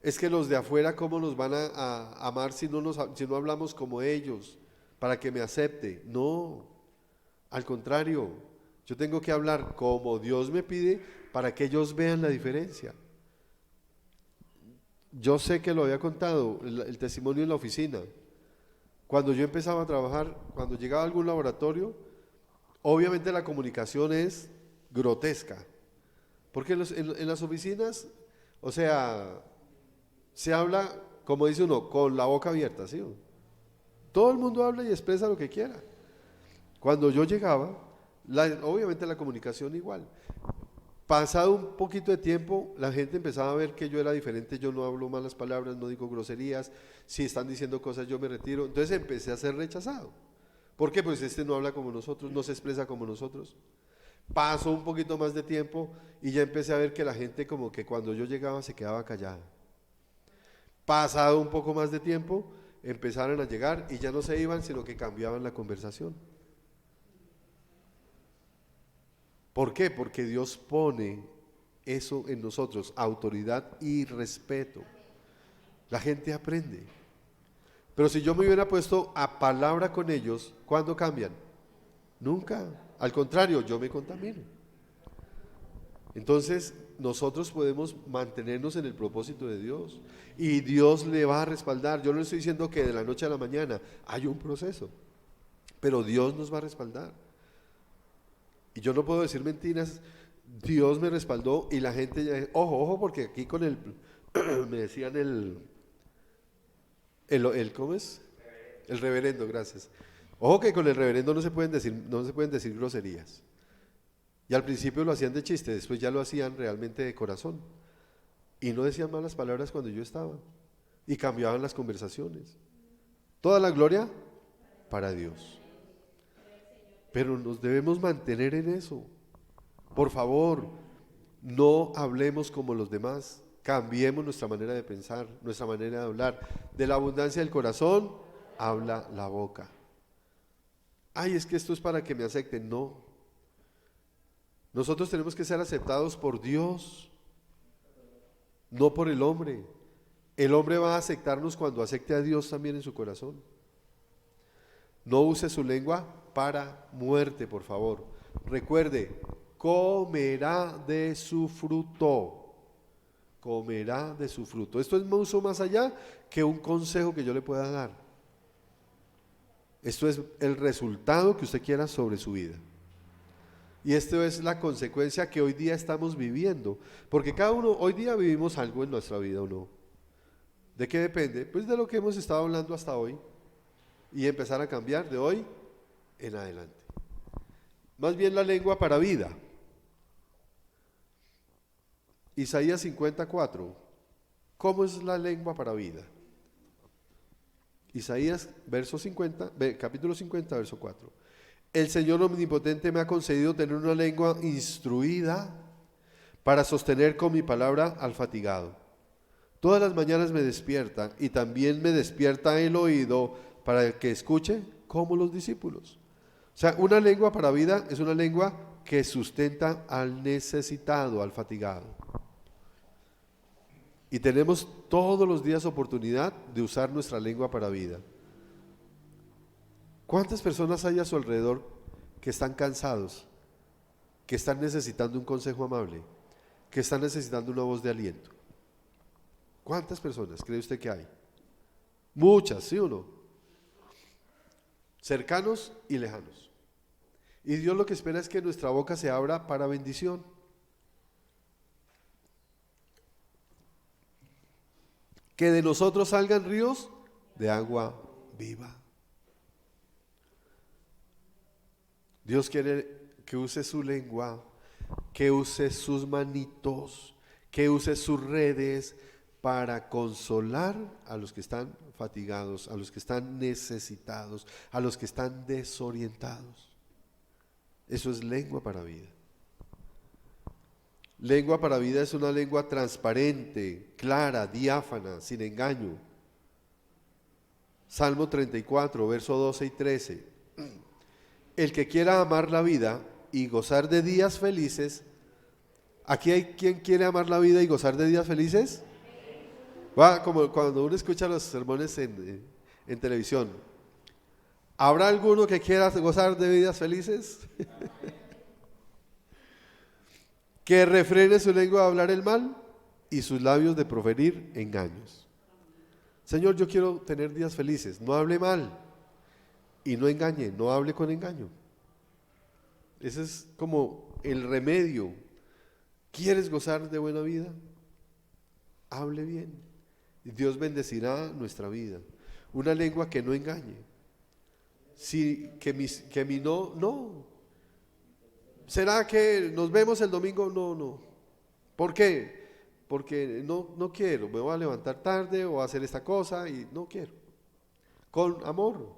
A: Es que los de afuera, ¿cómo nos van a amar si no hablamos como ellos? Para que me acepte. No, al contrario, yo tengo que hablar como Dios me pide para que ellos vean la diferencia. Yo sé que lo había contado, el testimonio en la oficina. Cuando yo empezaba a trabajar, cuando llegaba a algún laboratorio, obviamente la comunicación es grotesca. Porque en las oficinas, o sea, se habla, como dice uno, con la boca abierta, ¿sí? Todo el mundo habla y expresa lo que quiera. Cuando yo llegaba, obviamente la comunicación igual. Pasado un poquito de tiempo, la gente empezaba a ver que yo era diferente, yo no hablo malas palabras, no digo groserías, si están diciendo cosas yo me retiro, entonces empecé a ser rechazado. ¿Por qué? Pues este no habla como nosotros, no se expresa como nosotros. Pasó un poquito más de tiempo y ya empecé a ver que la gente como que cuando yo llegaba se quedaba callada. Pasado un poco más de tiempo, empezaron a llegar y ya no se iban, sino que cambiaban la conversación. ¿Por qué? Porque Dios pone eso en nosotros, autoridad y respeto. La gente aprende. Pero si yo me hubiera puesto a palabra con ellos, ¿cuándo cambian? Nunca. Al contrario, yo me contamino. Entonces, nosotros podemos mantenernos en el propósito de Dios y Dios le va a respaldar. Yo no le estoy diciendo que de la noche a la mañana hay un proceso, pero Dios nos va a respaldar. Y yo no puedo decir mentiras, Dios me respaldó y la gente, ojo, porque aquí con me decían ¿cómo es? El reverendo, gracias. Ojo que con el reverendo no se pueden decir groserías. Y al principio lo hacían de chiste, después ya lo hacían realmente de corazón. Y no decían malas palabras cuando yo estaba. Y cambiaban las conversaciones. Toda la gloria para Dios. Pero nos debemos mantener en eso. Por favor, no hablemos como los demás. Cambiemos nuestra manera de pensar, nuestra manera de hablar. De la abundancia del corazón, habla la boca. Ay, es que esto es para que me acepten. No. Nosotros tenemos que ser aceptados por Dios, no por el hombre. El hombre va a aceptarnos cuando acepte a Dios también en su corazón. No use su lengua para muerte, por favor. Recuerde, comerá de su fruto. Comerá de su fruto. Esto es mucho más allá que un consejo que yo le pueda dar. Esto es el resultado que usted quiera sobre su vida. Y esto es la consecuencia que hoy día estamos viviendo. Porque cada uno, hoy día vivimos algo en nuestra vida o no. ¿De qué depende? Pues de lo que hemos estado hablando hasta hoy. Y empezar a cambiar de hoy en adelante. Más bien la lengua para vida. Isaías 54. ¿Cómo es la lengua para vida? Isaías capítulo 50, verso 4. El Señor Omnipotente me ha concedido tener una lengua instruida para sostener con mi palabra al fatigado. Todas las mañanas me despierta y también me despierta el oído para que escuche como los discípulos. O sea, una lengua para vida es una lengua que sustenta al necesitado, al fatigado. Y tenemos todos los días oportunidad de usar nuestra lengua para vida. ¿Cuántas personas hay a su alrededor que están cansados, que están necesitando un consejo amable, que están necesitando una voz de aliento? ¿Cuántas personas cree usted que hay? Muchas, ¿sí o no? Cercanos y lejanos. Y Dios lo que espera es que nuestra boca se abra para bendición. Que de nosotros salgan ríos de agua viva. Dios quiere que use su lengua, que use sus manitos, que use sus redes para consolar a los que están fatigados, a los que están necesitados, a los que están desorientados. Eso es lengua para vida. Lengua para vida es una lengua transparente, clara, diáfana, sin engaño. Salmo 34, verso 12 y 13. El que quiera amar la vida y gozar de días felices. ¿Aquí hay quien quiere amar la vida y gozar de días felices? Va, como cuando uno escucha los sermones en televisión. ¿Habrá alguno que quiera gozar de vidas felices? Que refrene su lengua de hablar el mal y sus labios de proferir engaños. Señor, yo quiero tener días felices, no hable mal y no engañe, no hable con engaño. Ese es como el remedio. ¿Quieres gozar de buena vida? Hable bien. Y Dios bendecirá nuestra vida. Una lengua que no engañe. Sí, que mi no. ¿Será que nos vemos el domingo? No. ¿Por qué? Porque no quiero, me voy a levantar tarde o a hacer esta cosa y no quiero. Con amor.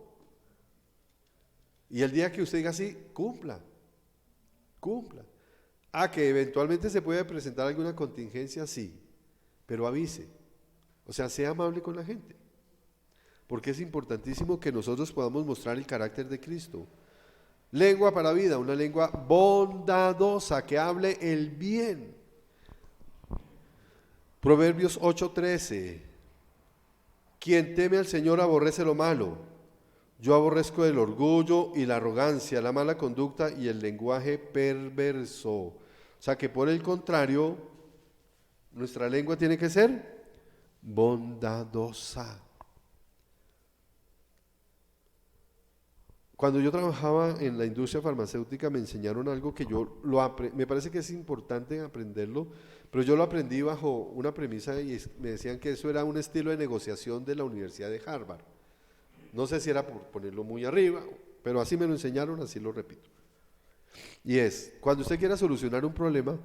A: Y el día que usted diga así, cumpla. Que eventualmente se puede presentar alguna contingencia, sí, pero avise. O sea, sea amable con la gente. Porque es importantísimo que nosotros podamos mostrar el carácter de Cristo. Lengua para vida, una lengua bondadosa que hable el bien. Proverbios 8:13. Quien teme al Señor aborrece lo malo. Yo aborrezco el orgullo y la arrogancia, la mala conducta y el lenguaje perverso. O sea que por el contrario, nuestra lengua tiene que ser bondadosa. Cuando yo trabajaba en la industria farmacéutica me enseñaron algo que me parece que es importante aprenderlo, pero yo lo aprendí bajo una premisa y me decían que eso era un estilo de negociación de la Universidad de Harvard. No sé si era por ponerlo muy arriba, pero así me lo enseñaron, así lo repito. Y es, cuando usted quiera solucionar un problema,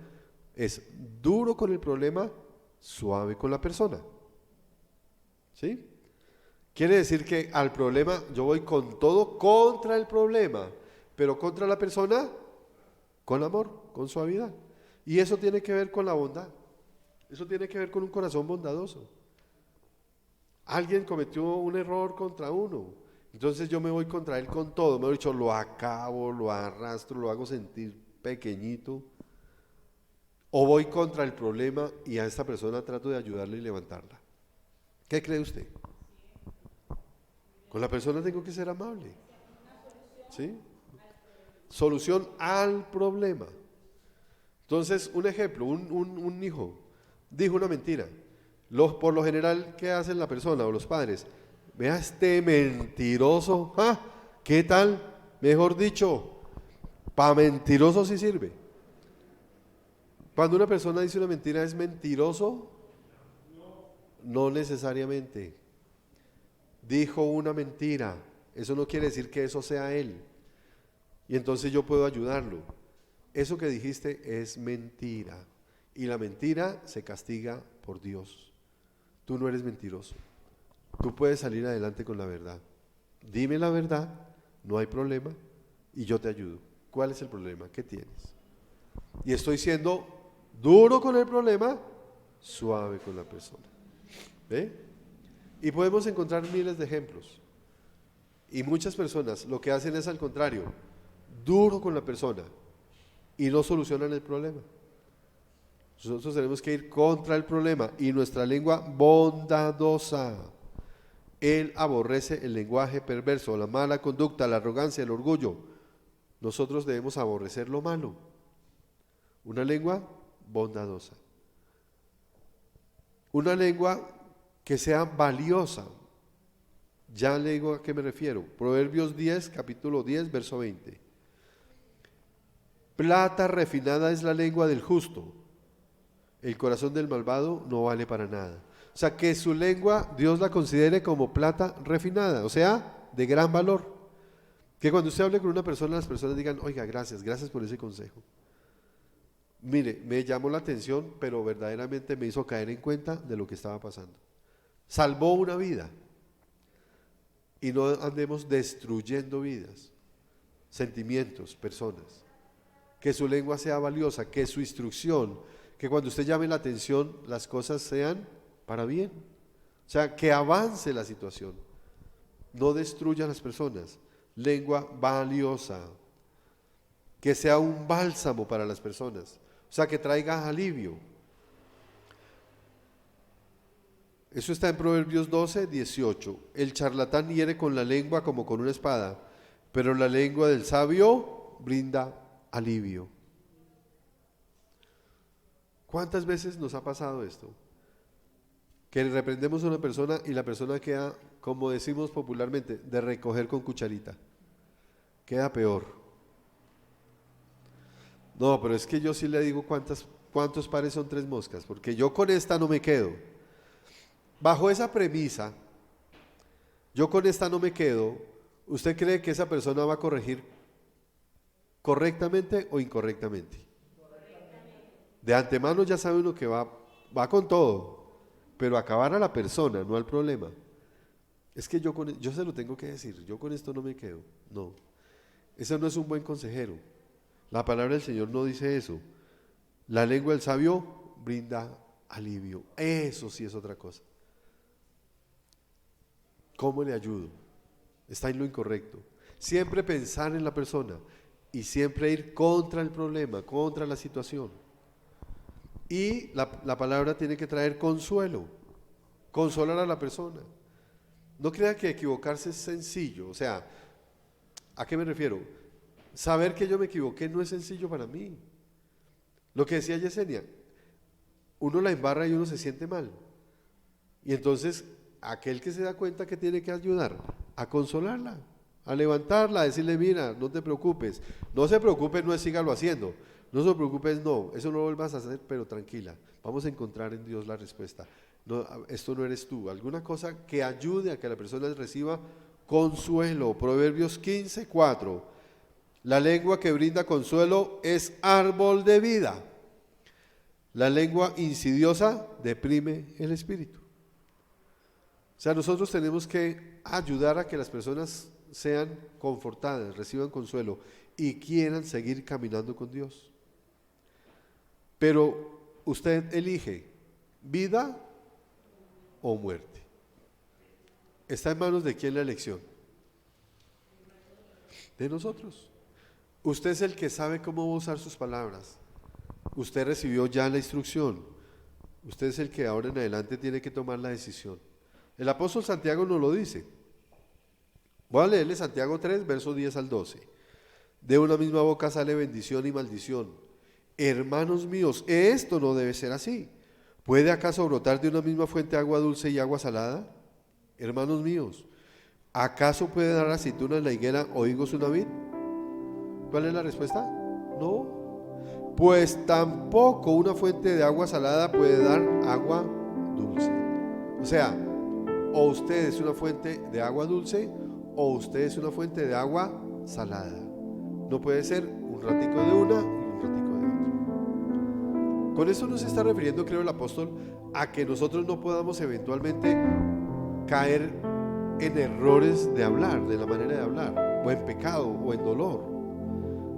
A: es duro con el problema, suave con la persona. ¿Sí? Quiere decir que al problema yo voy con todo contra el problema, pero contra la persona con amor, con suavidad. Y eso tiene que ver con la bondad. Eso tiene que ver con un corazón bondadoso. Alguien cometió un error contra uno, entonces yo me voy contra él con todo. Me he dicho, lo acabo, lo arrastro, lo hago sentir pequeñito. O voy contra el problema y a esta persona trato de ayudarle y levantarla. ¿Qué cree usted? Con la persona tengo que ser amable. ¿Sí? Solución al problema. Entonces, un ejemplo, un hijo dijo una mentira. Por lo general, ¿qué hacen la persona o los padres? Vea este mentiroso. ¿Ah? ¿Qué tal? Mejor dicho, para mentiroso sí sirve. Cuando una persona dice una mentira, ¿es mentiroso? No necesariamente. Dijo una mentira, eso no quiere decir que eso sea él. Y entonces yo puedo ayudarlo. Eso que dijiste es mentira. Y la mentira se castiga por Dios. Tú no eres mentiroso. Tú puedes salir adelante con la verdad. Dime la verdad, no hay problema. y yo te ayudo. ¿Cuál es el problema? ¿Qué tienes? Y estoy siendo duro con el problema, suave con la persona. ¿Ve? Y podemos encontrar miles de ejemplos. Y muchas personas lo que hacen es al contrario, duro con la persona y no solucionan el problema. Nosotros tenemos que ir contra el problema y nuestra lengua bondadosa. Él aborrece el lenguaje perverso, la mala conducta, la arrogancia, el orgullo. Nosotros debemos aborrecer lo malo. Una lengua bondadosa. Una lengua que sea valiosa. Ya le digo a qué me refiero. Proverbios 10, capítulo 10, verso 20. Plata refinada es la lengua del justo. El corazón del malvado no vale para nada. O sea, que su lengua Dios la considere como plata refinada, o sea, de gran valor. Que cuando usted hable con una persona, las personas digan, oiga, gracias por ese consejo. Mire, me llamó la atención, pero verdaderamente me hizo caer en cuenta de lo que estaba pasando. Salvó una vida. Y no andemos destruyendo vidas, sentimientos, personas. Que su lengua sea valiosa, que su instrucción, que cuando usted llame la atención, las cosas sean para bien. O sea, que avance la situación. No destruya a las personas. Lengua valiosa. Que sea un bálsamo para las personas. O sea, que traiga alivio. Eso está en Proverbios 12, 18. El charlatán hiere con la lengua como con una espada, pero la lengua del sabio brinda alivio. ¿Cuántas veces nos ha pasado esto? Que reprendemos a una persona y la persona queda, como decimos popularmente, de recoger con cucharita. Queda peor. No, pero es que yo sí le digo cuántos pares son 3 moscas, porque yo con esta no me quedo. Bajo esa premisa, yo con esta no me quedo. ¿Usted cree que esa persona va a corregir correctamente o incorrectamente? De antemano ya sabe uno que va con todo, pero acabar a la persona, no al problema. Es que yo se lo tengo que decir, yo con esto no me quedo. No, eso no es un buen consejero. La palabra del Señor no dice eso. La lengua del sabio brinda alivio. Eso sí es otra cosa. ¿Cómo le ayudo? Está en lo incorrecto. Siempre pensar en la persona y siempre ir contra el problema, contra la situación. Y la palabra tiene que traer consuelo, consolar a la persona. No crea que equivocarse es sencillo. O sea, ¿a qué me refiero? Saber que yo me equivoqué no es sencillo para mí. Lo que decía Yesenia, uno la embarra y uno se siente mal. Y entonces aquel que se da cuenta que tiene que ayudar, a consolarla, a levantarla, a decirle, mira, no te preocupes. No se preocupe, no es sígalo haciendo. No se preocupe, no, eso no lo vuelvas a hacer, pero tranquila, vamos a encontrar en Dios la respuesta. No, esto no eres tú. Alguna cosa que ayude a que la persona reciba consuelo. Proverbios 15, 4. La lengua que brinda consuelo es árbol de vida. La lengua insidiosa deprime el espíritu. O sea, nosotros tenemos que ayudar a que las personas sean confortadas, reciban consuelo y quieran seguir caminando con Dios. Pero usted elige vida o muerte. ¿Está en manos de quién la elección? De nosotros. Usted es el que sabe cómo usar sus palabras. Usted recibió ya la instrucción. Usted es el que ahora en adelante tiene que tomar la decisión. El apóstol Santiago nos lo dice. Voy a leerle Santiago 3, versos 10 al 12. De una misma boca sale bendición y maldición. Hermanos míos, esto no debe ser así. ¿Puede acaso brotar de una misma fuente agua dulce y agua salada? Hermanos míos, ¿acaso puede dar aceituna en la higuera o higos una vid? ¿Cuál es la respuesta? No. Pues tampoco una fuente de agua salada puede dar agua dulce. O sea, o usted es una fuente de agua dulce o usted es una fuente de agua salada. No puede ser un ratico de una y un ratico de otra. Con esto no se está refiriendo, creo el apóstol, a que nosotros no podamos eventualmente caer en errores de hablar, de la manera de hablar, o en pecado, o en dolor.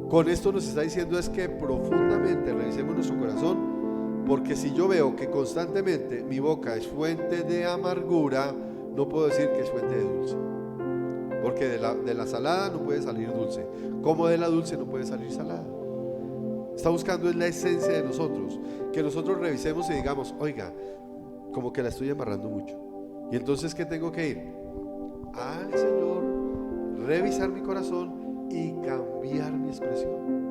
A: Con esto nos está diciendo es que profundamente revisemos nuestro corazón, porque si yo veo que constantemente mi boca es fuente de amargura, no puedo decir que es fuente de dulce, porque de la salada no puede salir dulce, como de la dulce no puede salir salada. Está buscando es la esencia de nosotros, que nosotros revisemos y digamos, oiga, como que la estoy amarrando mucho, y entonces ¿qué tengo que ir? Al Señor, revisar mi corazón y cambiar mi expresión.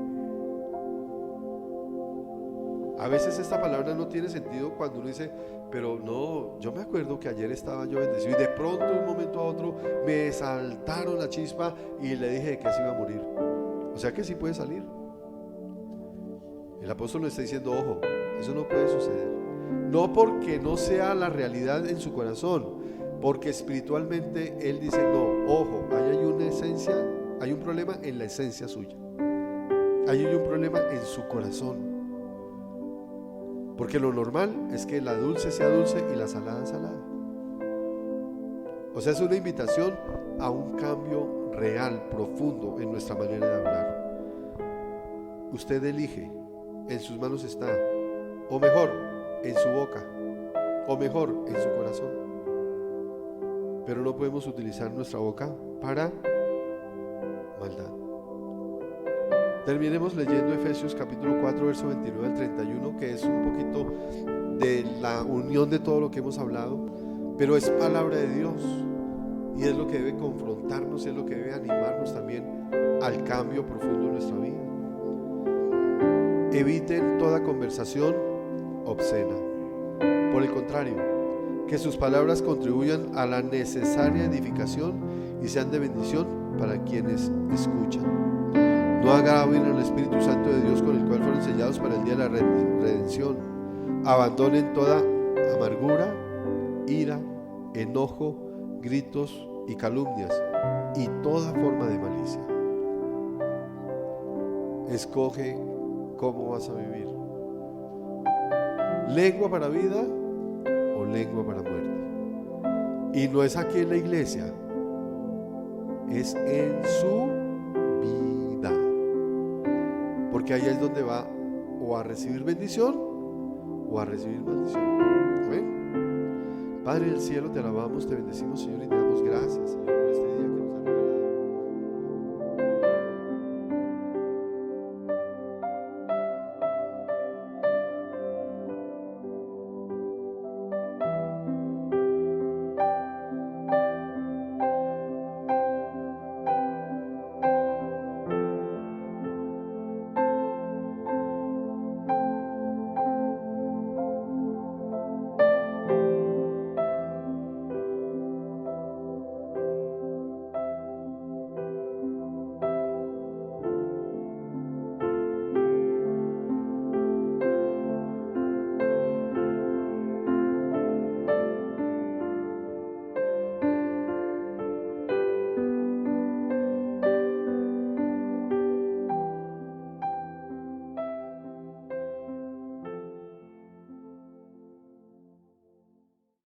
A: A veces esta palabra no tiene sentido cuando uno dice, pero no, yo me acuerdo que ayer estaba yo bendecido y de pronto de un momento a otro me saltaron la chispa y le dije que se iba a morir. O sea que sí puede salir. El apóstol le está diciendo, ojo, eso no puede suceder. No porque no sea la realidad en su corazón, porque espiritualmente él dice, no, ojo, ahí hay una esencia, hay un problema en la esencia suya. Ahí hay un problema en su corazón. Porque lo normal es que la dulce sea dulce y la salada salada. O sea, es una invitación a un cambio real, profundo en nuestra manera de hablar. Usted elige, en sus manos está, o mejor, en su boca, o mejor, en su corazón. Pero no podemos utilizar nuestra boca para maldad. Terminemos leyendo Efesios capítulo 4, verso 29 al 31, que es un poquito de la unión de todo lo que hemos hablado, pero es palabra de Dios y es lo que debe confrontarnos, es lo que debe animarnos también al cambio profundo en nuestra vida. Eviten toda conversación obscena. Por el contrario, que sus palabras contribuyan a la necesaria edificación y sean de bendición para quienes escuchan. No agravien al Espíritu Santo de Dios con el cual fueron sellados para el día de la redención. Abandonen toda amargura, ira, enojo, gritos y calumnias y toda forma de malicia. Escoge cómo vas a vivir. ¿Lengua para vida o lengua para muerte? Y no es aquí en la iglesia, es en su vida. Porque ahí es donde va o a recibir bendición o a recibir maldición. Amén. Padre del cielo, te alabamos, te bendecimos, Señor, y te damos gracias, Señor.